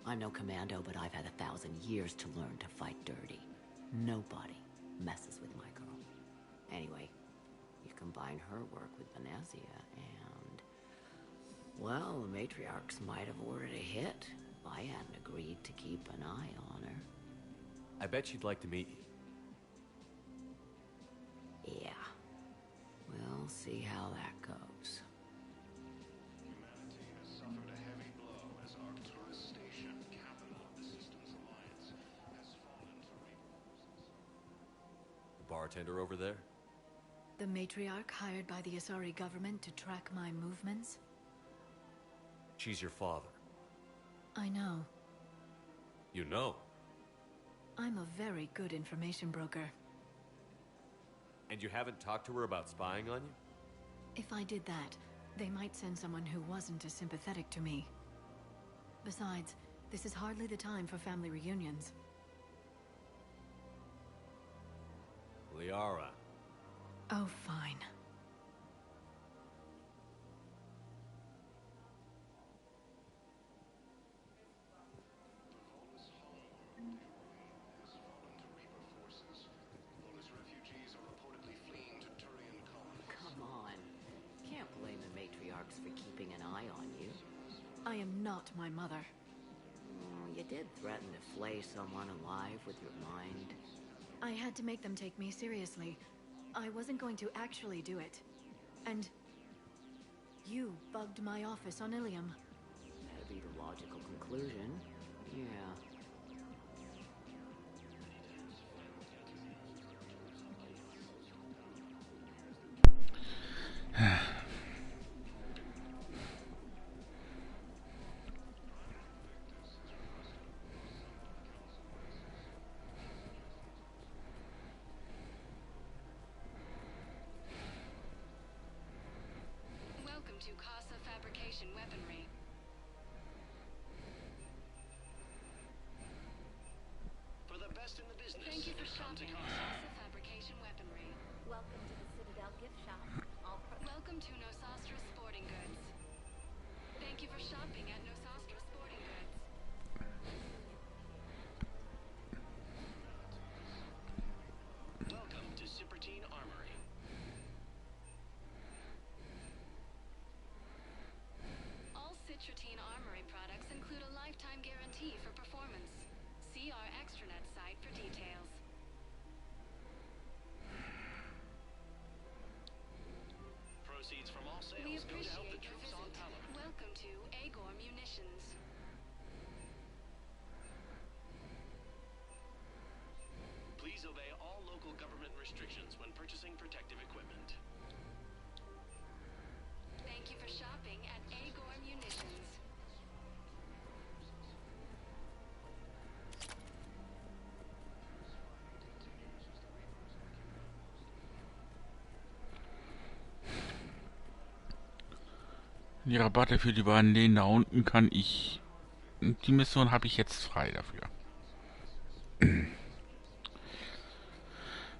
I'm no commando, but I've had 1,000 years to learn to fight dirty. Nobody messes with my girl. Anyway, you combine her work with Venezia and... well, the matriarchs might have ordered a hit if I hadn't agreed to keep an eye on her.
I bet she'd like to meet you.
Yeah. We'll see how that goes.
Humanity has suffered a heavy blow as Arcturus Station, capital of the Systems Alliance, has fallen to
The bartender over there?
The matriarch hired by the Asari government to track my movements?
She's your father.
I know.
You know?
I'm a very good information broker.
And you haven't talked to her about spying on you?
If I did that, they might send someone who wasn't as sympathetic to me. Besides, this is hardly the time for family reunions.
Liara.
Oh, fine.
Come on. Can't blame the matriarchs for keeping an eye on you.
I am not my mother.
You did threaten to flay someone alive with your mind.
I had to make them take me seriously. I wasn't going to actually do it. And... you bugged my office on Ilium.
That'd be the logical conclusion. Yeah.
Welcome to Casa Fabrication Weaponry.
For the best in the business.
Thank you for
Come to
shopping at Casa Fabrication Weaponry.
Welcome to the Citadel gift shop.
Welcome to Nosastra Sporting Goods. Thank you for shopping at Nosastra Sporting Goods.
Welcome to Cipertine Armory.
All Citratine Armory products include a lifetime guarantee for performance. See our extranet site for details.
Proceeds from all sales
We
go to help the
appreciate your
troops on
visit.
Palam.
Welcome to Agor Munitions.
Please obey all local government restrictions when purchasing protective equipment.
Thank you for shopping at Agor Munitions.
Die Rabatte für die beiden Läden da unten kann ich... Die Mission habe ich jetzt frei dafür.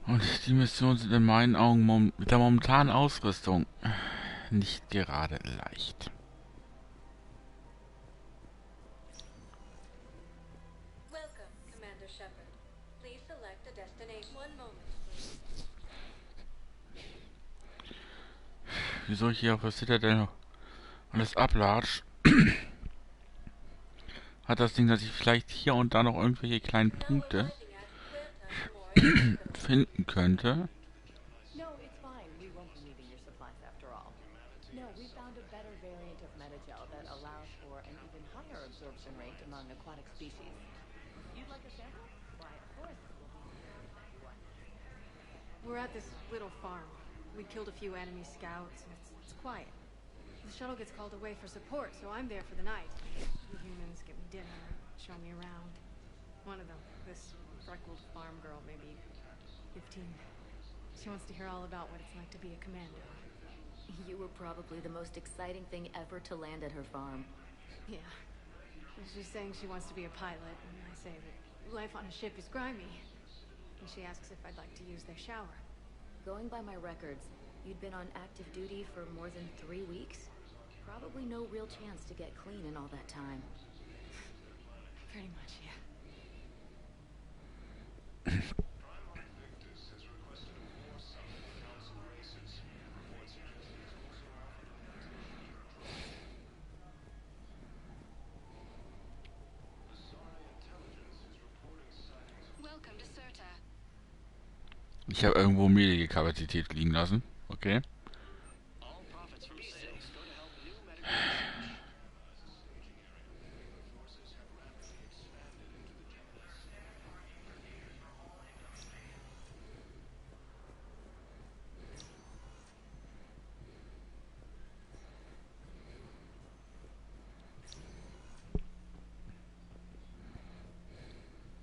Und die Missionen sind in meinen Augen mit der momentanen Ausrüstung nicht gerade leicht.
Welcome, Commander Shepard. Please select a destination. One moment, please.
Wieso ich hier auf der Citadel alles ablatsch, hat das Ding, dass ich vielleicht hier und da noch irgendwelche kleinen Punkte finden könnte.
No, it's fine. We won't be needing your supplies after all. No, we found a better variant of metagel that allows for an even higher absorption rate among aquatic species. You'd like a sample? Why, of course.
We're at this little farm. We killed a few enemy scouts, and it's quiet. The shuttle gets called away for support, so I'm there for the night. The humans get me dinner, show me around. One of them, this freckled farm girl, maybe 15. She wants to hear all about what it's like to be a commando.
You were probably the most exciting thing ever to land at her farm.
Yeah. She's saying she wants to be a pilot, and I say that life on a ship is grimy. and she asks if I'd like to use their shower.
Going by my records, you'd been on active duty for more than 3 weeks? Probably no real chance to get clean in all that time.
Pretty much, yeah.
Welcome to Serta.
Ich habe irgendwo Medikapazität liegen lassen. Okay.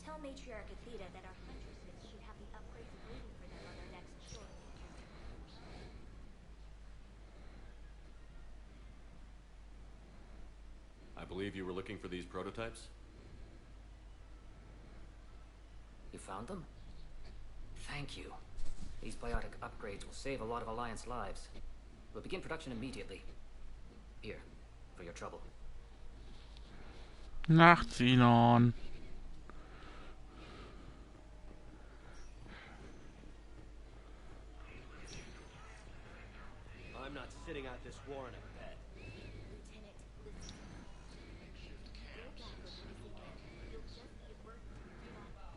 Tell Matriarch Athena that our huntresses should have the upgrades waiting for them on their next shore.
I believe you were looking for these prototypes?
You found them? Thank you. These biotic upgrades will save a lot of Alliance lives. We'll begin production immediately. Here, for your trouble.
Nachtzinon.
I'm not sitting out this war in a bed.
Lieutenant, listen. Go back with this again. You'll just be a burden to Devon.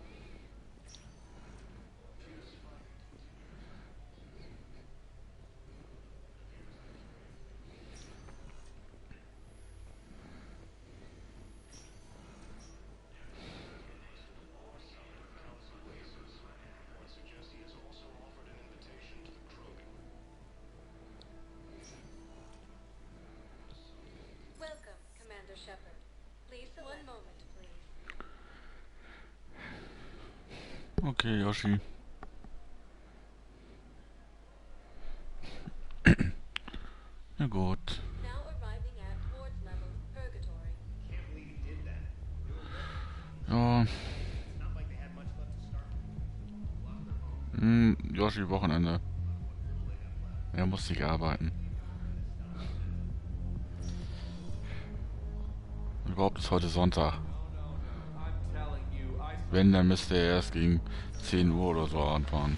Welcome, Commander Shepard. Please, one moment, please.
Okay, Yoshi. Na gut.
Now arriving at Ward's level, Purgatory.
Can't believe he did that.
Ja.
It's not like they had much left to start with. Lost their home.
Yoshi, Wochenende. Er muss nicht arbeiten. Überhaupt ist heute Sonntag. Wenn, dann müsste er erst gegen 10 Uhr oder so anfahren.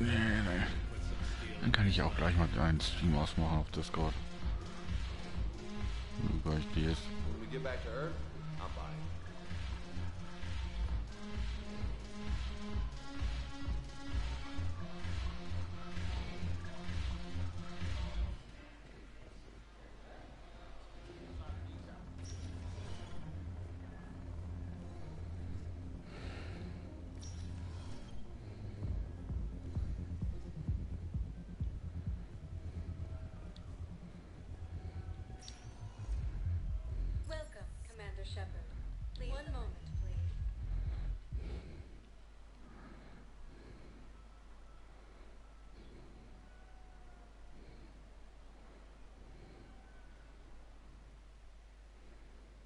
Nee. Dann kann ich auch gleich mal einen Stream ausmachen auf Discord. Über ich die jetzt.
When we get back to Earth, I'm buying.
Welcome, Commander Shepard. Please, one moment, please.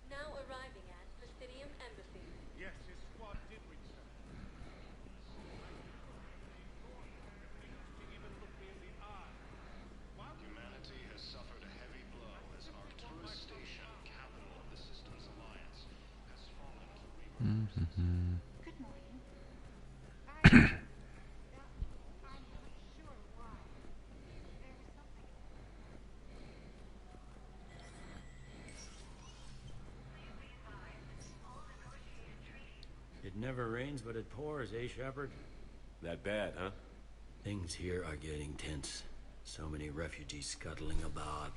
Now arriving at Presidium Embassy.
Yes, his squad did return. To even look me in the eye.
Humanity has suffered a heavy blow as Arcturus Station, capital of the Systems Alliance, has fallen to
Good morning. I'm not sure why. There was something.
It never rains, but it pours, eh, Shepard?
That bad, huh?
Things here are getting tense. So many refugees scuttling about,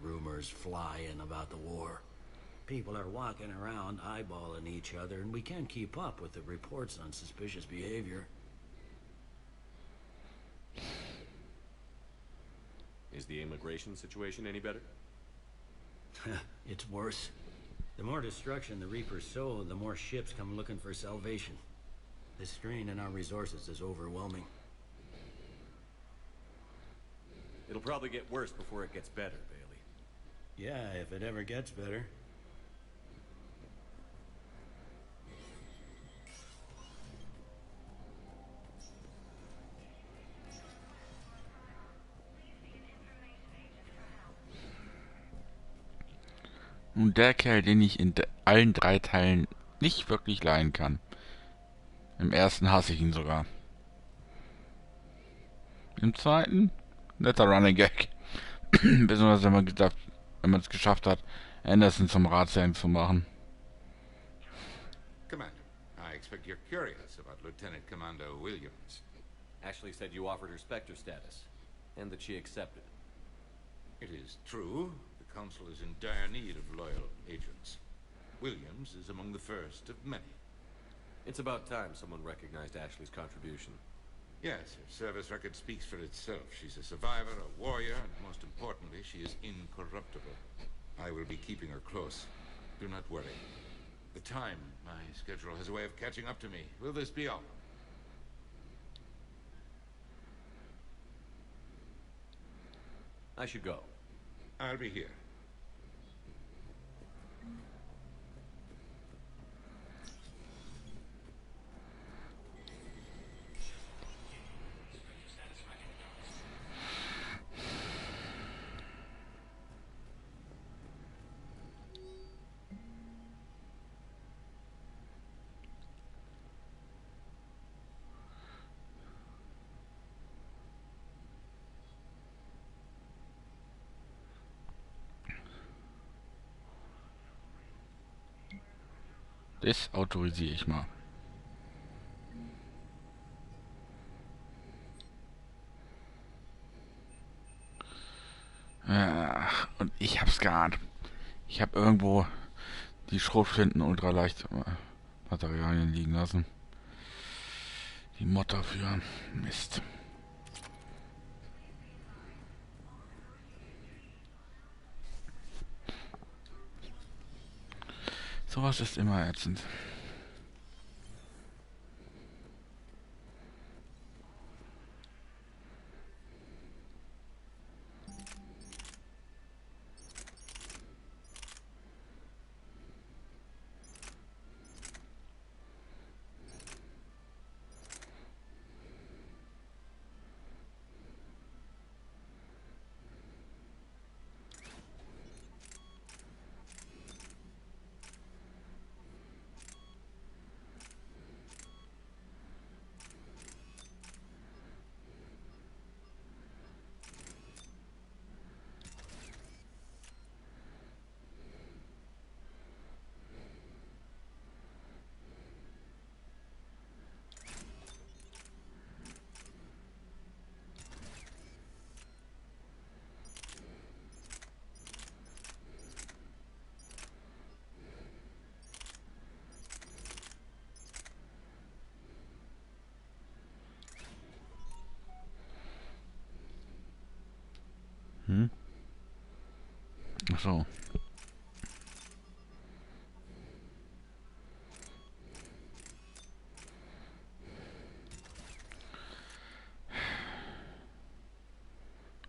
rumors flying about the war. People are walking around eyeballing each other, and we can't keep up with the reports on suspicious behavior.
Is the immigration situation any better?
It's worse. The more destruction the Reapers sow, the more ships come looking for salvation. The strain on our resources is overwhelming.
It'll probably get worse before it gets better, Bailey.
Yeah, if it ever gets better.
Nun der Kerl, den ich in allen 3 Teilen nicht wirklich leiden kann. Im ersten hasse ich ihn sogar. Im zweiten, netter Running Gag. Besonders wenn man es geschafft hat, Anderson zum Ratsherrn zu machen.
Commander, I expect you're curious about Lieutenant Commander Williams.
Ashley said you offered her Spectre status, and that she accepted.
It is true. The Council is in dire need of loyal agents. Williams is among the first of many.
It's about time someone recognized Ashley's contribution.
Yes, her service record speaks for itself. She's a survivor, a warrior, and most importantly, she is incorruptible. I will be keeping her close. Do not worry. The time, my schedule has a way of catching up to me. Will this be all?
I should go.
I'll be here.
Das autorisiere ich mal. Und ich hab's geahnt. Ich habe irgendwo die Schrotflinten ultraleicht Materialien liegen lassen. Die Mod dafür. Mist. Sowas ist immer ätzend. Ach so.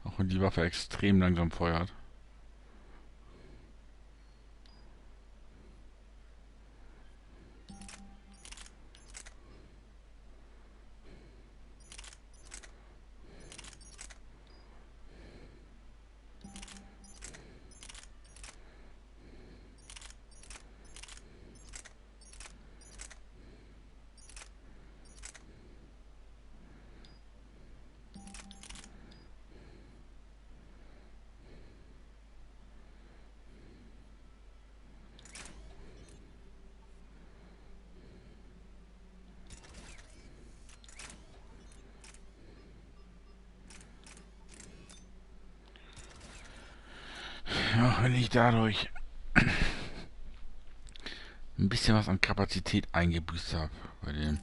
Auch wenn die Waffe extrem langsam feuert. Auch wenn ich dadurch ein bisschen was an Kapazität eingebüßt habe bei dem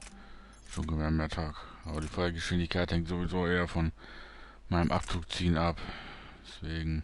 Sturmgewehr-Mehrtag. Aber die Feuergeschwindigkeit hängt sowieso eher von meinem Abzugziehen ab. Deswegen.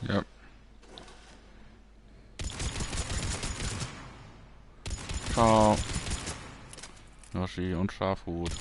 Ja. Ciao. Yoshi und Schafhut.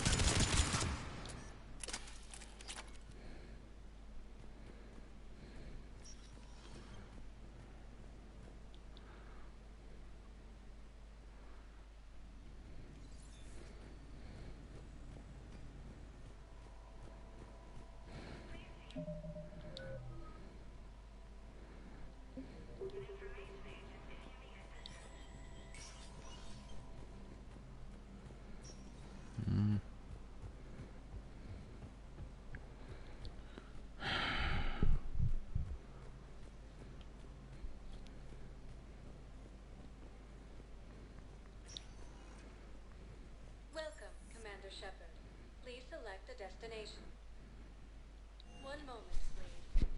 Welcome, Commander Shepard. Please select a destination. One moment, please.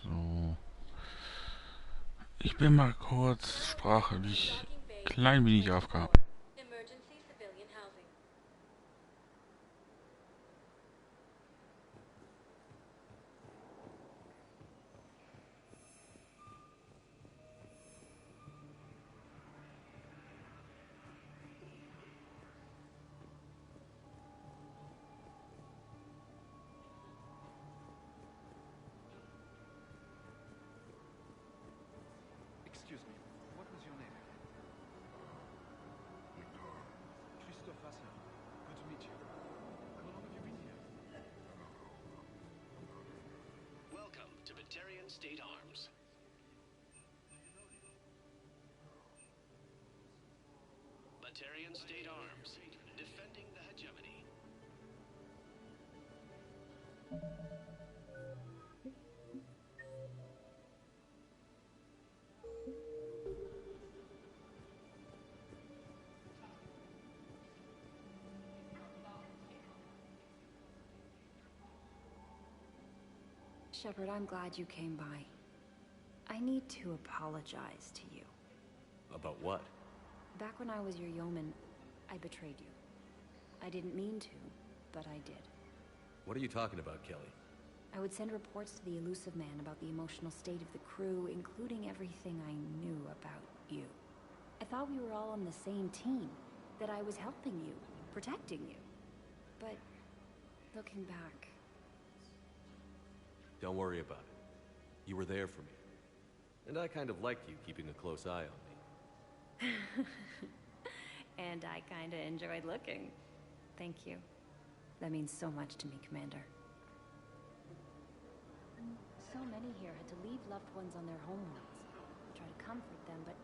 So. Ich bin mal kurz sprachlich klein wenig aufgehabt.
Emergency civilian housing.
Excuse me, what was your name? Christophe Vasser. Good to meet you. How long have you been here?
Welcome to Batarian State Arms. Batarian State Arms, defending the hegemony.
Shepard, I'm glad you came by. I need to apologize to you.
About what?
Back when I was your yeoman, I betrayed you. I didn't mean to, but I did.
What are you talking about, Kelly?
I would send reports to the Elusive Man about the emotional state of the crew, including everything I knew about you. I thought we were all on the same team, that I was helping you, protecting you. But, looking back...
Don't worry about it. You were there for me. And I kind of liked you keeping a close eye on me.
And I kinda enjoyed looking. Thank you. That means so much to me, Commander. So many here had to leave loved ones on their homeworlds. Try to comfort them, but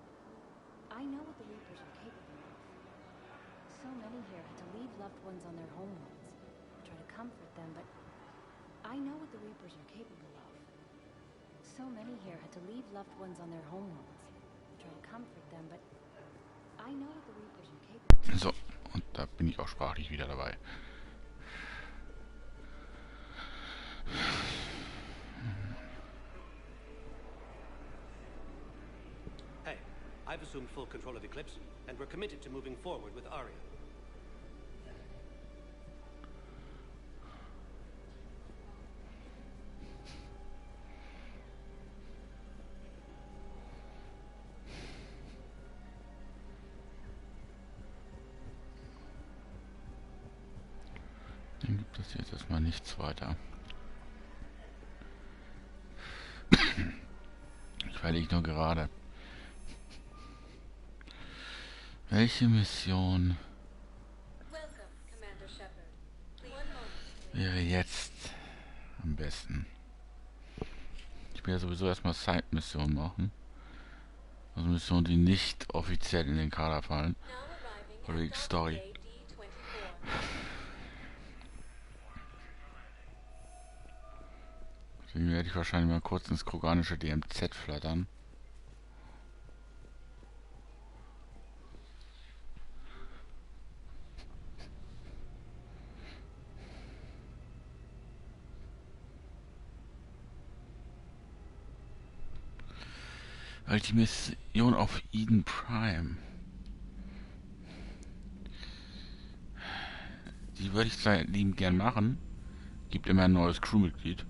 I know what the Reapers are capable of. So many here had to leave loved ones on their homeworlds. Try to comfort them, but I know what the Reapers are capable of. So many here had to leave loved ones on their homeworlds. Try to comfort them, but I know what the Reapers are capable of.
So, und da bin ich auch sprachlich wieder dabei.
Hey, I've assumed full control of Eclipse, and we're committed to moving forward with Aria.
Dann gibt es jetzt erstmal nichts weiter. Ich überlege nur gerade. Welche Mission wäre jetzt am besten? Ich will ja sowieso erstmal Side-Missionen machen. Also Missionen, die nicht offiziell in den Kader fallen. Oder die Story. Deswegen werde ich wahrscheinlich mal kurz ins kroganische DMZ flattern. Weil die Mission auf Eden Prime, die würde ich zwar liebend gern machen. Gibt immer ein neues Crewmitglied.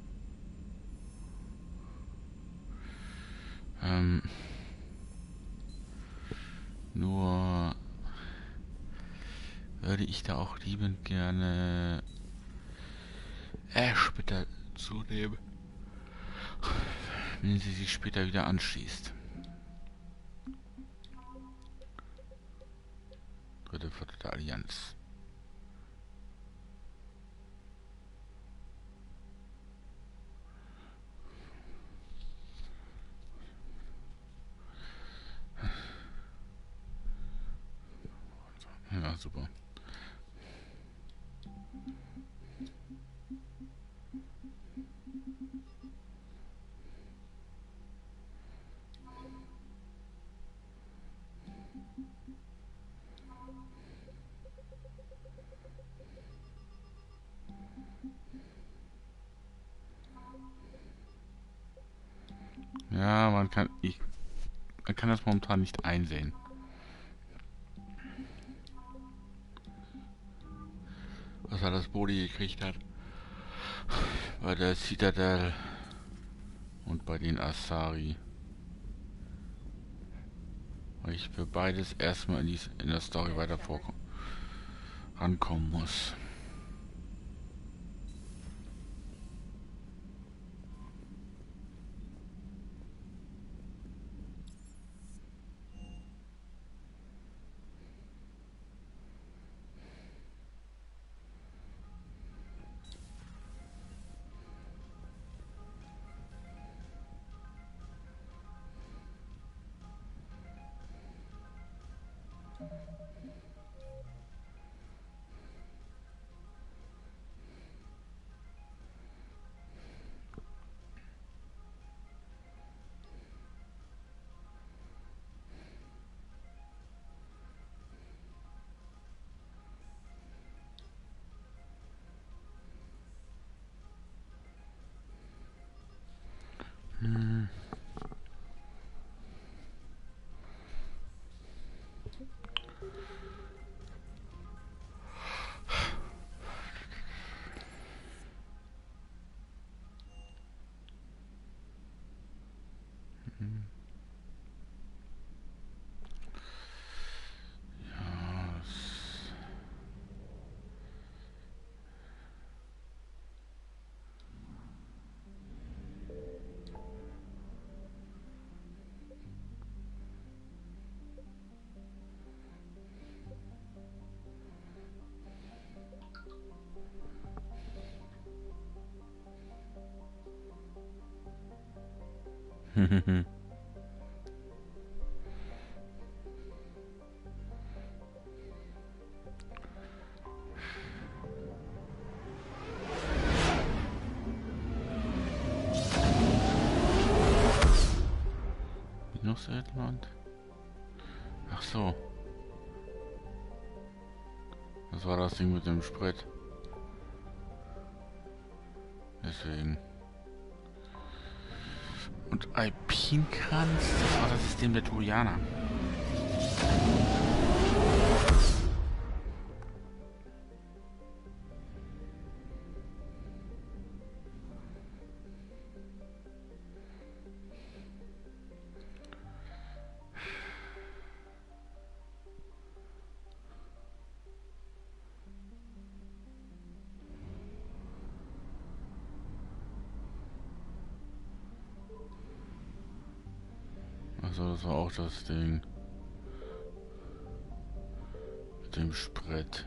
Nur würde ich da auch liebend gerne Ash bitte zunehmen, wenn sie sich später wieder anschließt. Dritte, vierte der Allianz. Ja, super. Ja, man kann das momentan nicht einsehen. Was er das Bodi gekriegt hat. Bei der Citadel und bei den Asari. Weil ich für beides erstmal in der Story weiter rankommen muss. Minus-Edland. Ach so. Das war das Ding mit dem Sprit. Deswegen. Und Alpinkranz, das war das System der Turianer. Also das war auch das Ding. Mit dem Sprit.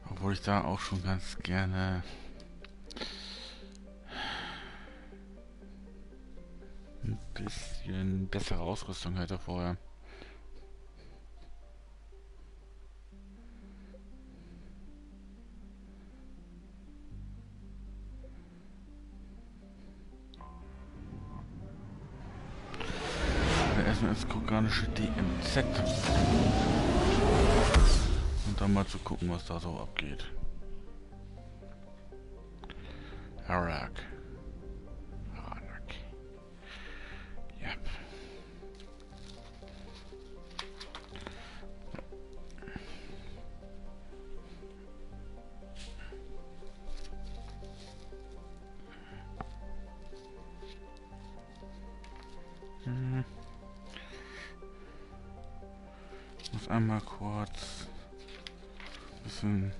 Obwohl ich da auch schon ganz gerne ein bisschen bessere Ausrüstung hätte vorher. Erstmal ins koreanische DMZ. Und dann mal zu gucken, was da so abgeht. Harak. Yep. Ich muss einmal kurz ein bisschen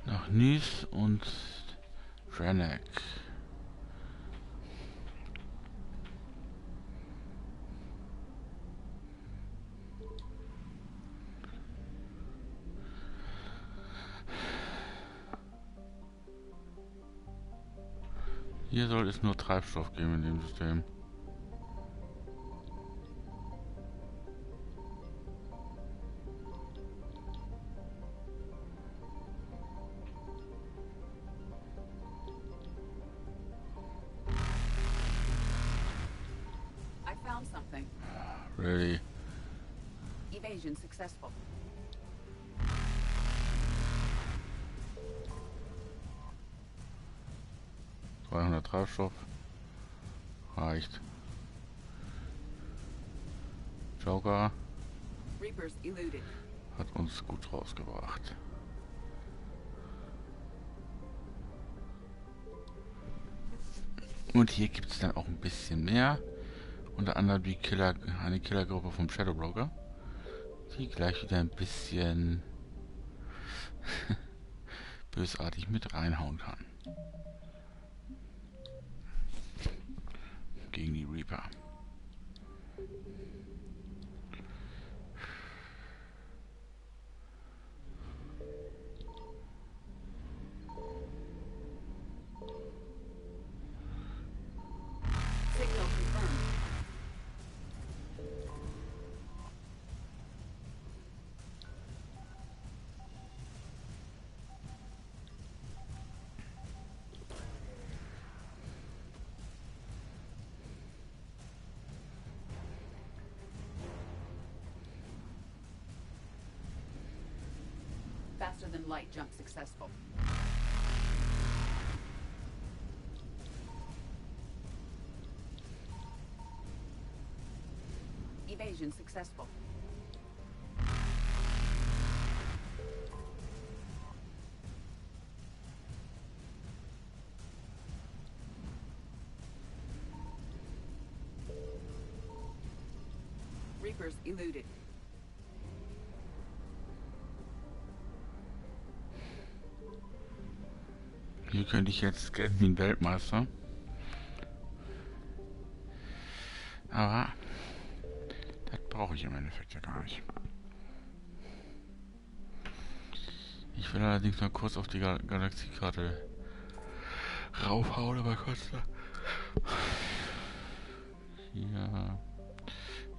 nach Nice und Renek. Hier soll es nur Treibstoff geben in dem System.
I found something.
Really?
Evasion successful.
Treibstoff reicht. Joker
Reapers eluded.
hat uns gut rausgebracht. Und hier gibt es dann auch ein bisschen mehr. Unter anderem die eine Killergruppe vom Shadow Broker, die gleich wieder ein bisschen bösartig mit reinhauen kann. Gegen die Reaper.
Signal confirmed. Faster than light jump successful. Evasion successful. Reapers eluded.
Hier könnte ich jetzt gelten wie ein Weltmeister. Aber das brauche ich im Endeffekt ja gar nicht. Ich will allerdings mal kurz auf die Galaxiekarte raufhauen, aber kurz da. Hier.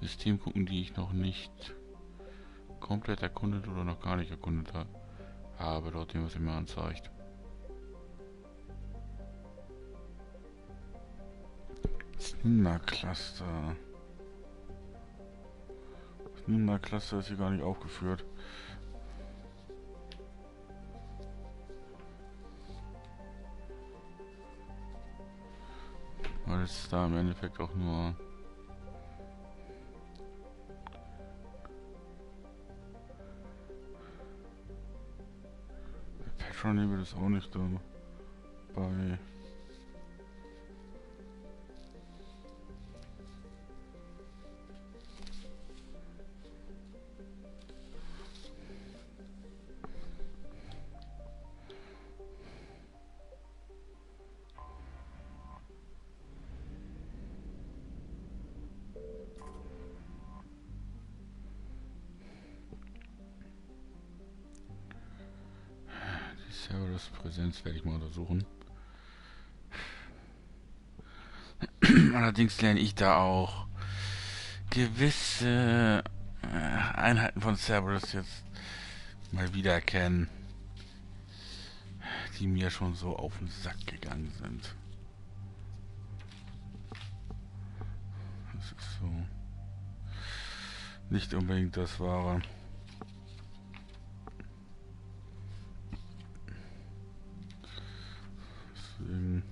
System gucken, die ich noch nicht komplett erkundet oder noch gar nicht erkundet habe, laut dem, was er mir anzeigt. Cluster. Das Cluster ist hier gar nicht aufgeführt. Weil es da im Endeffekt auch nur Patron Nebel ist auch nicht dabei. Präsenz werde ich mal untersuchen. Allerdings lerne ich da auch gewisse Einheiten von Cerberus jetzt mal wieder erkennen, die mir schon so auf den Sack gegangen sind. Das ist so nicht unbedingt das Wahre. Deswegen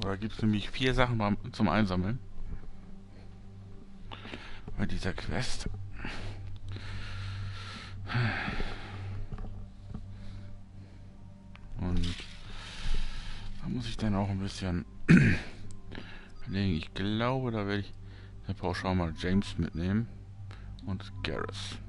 da gibt es nämlich 4 Sachen zum Einsammeln bei dieser Quest. Und da muss ich dann auch ein bisschen überlegen. Ich glaube, da werde ich dann pauschal mal James mitnehmen und Garrus.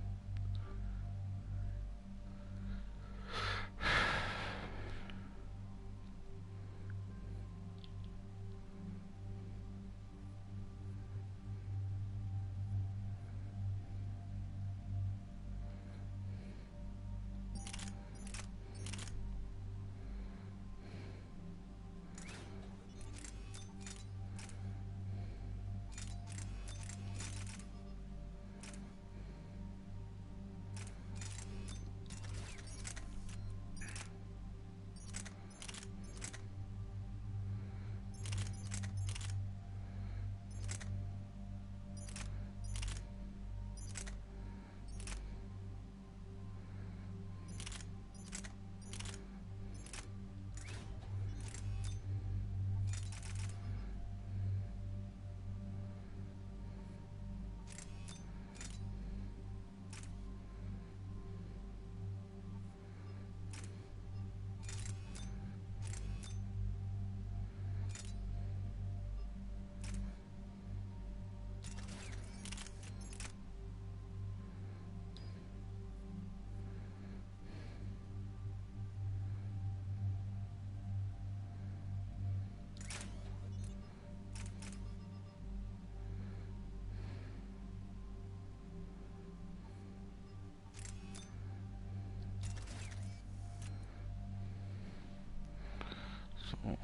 So,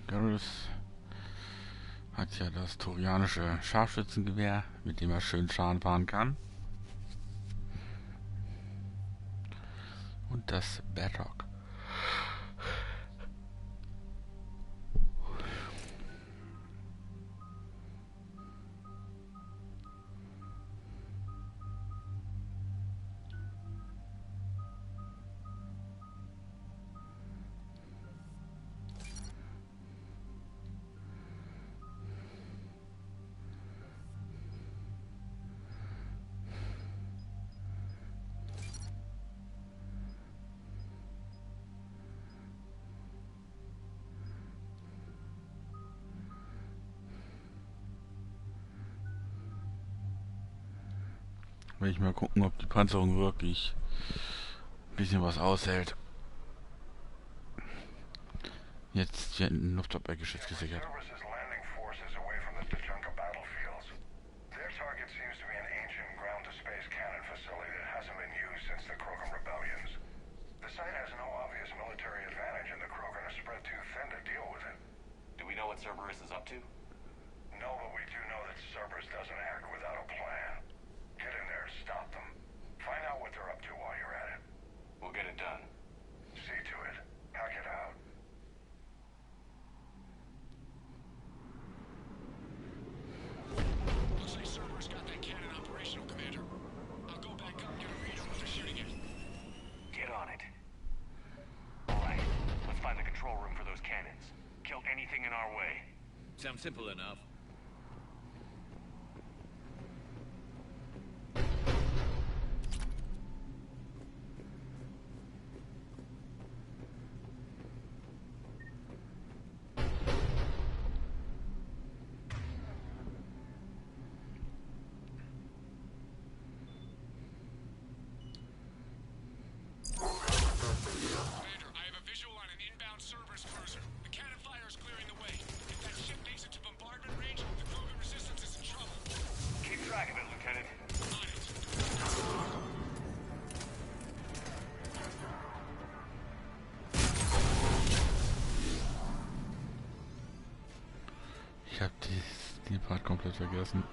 Garrus hat ja das turianische Scharfschützengewehr, mit dem er schön Schaden fahren kann. Und das Bedrock. Will ich mal gucken, ob die Panzerung wirklich ein bisschen was aushält. Jetzt hier ein Luftabwehrgeschütz gesichert.
Cerberus is up to? No, but we do know that Cerberus doesn't act without a plan. Get in there, stop them. Find out what they're up to while you're at it. We'll get it done. See to it. Hack it out.
Looks like Cerberus got that cannon operational, Commander. I'll go back up and get a read on what they're shooting at.
Get on it. Alright, let's find the control room for those cannons. Kill anything in our way.
Sounds simple enough.
Ich habe den Part komplett vergessen.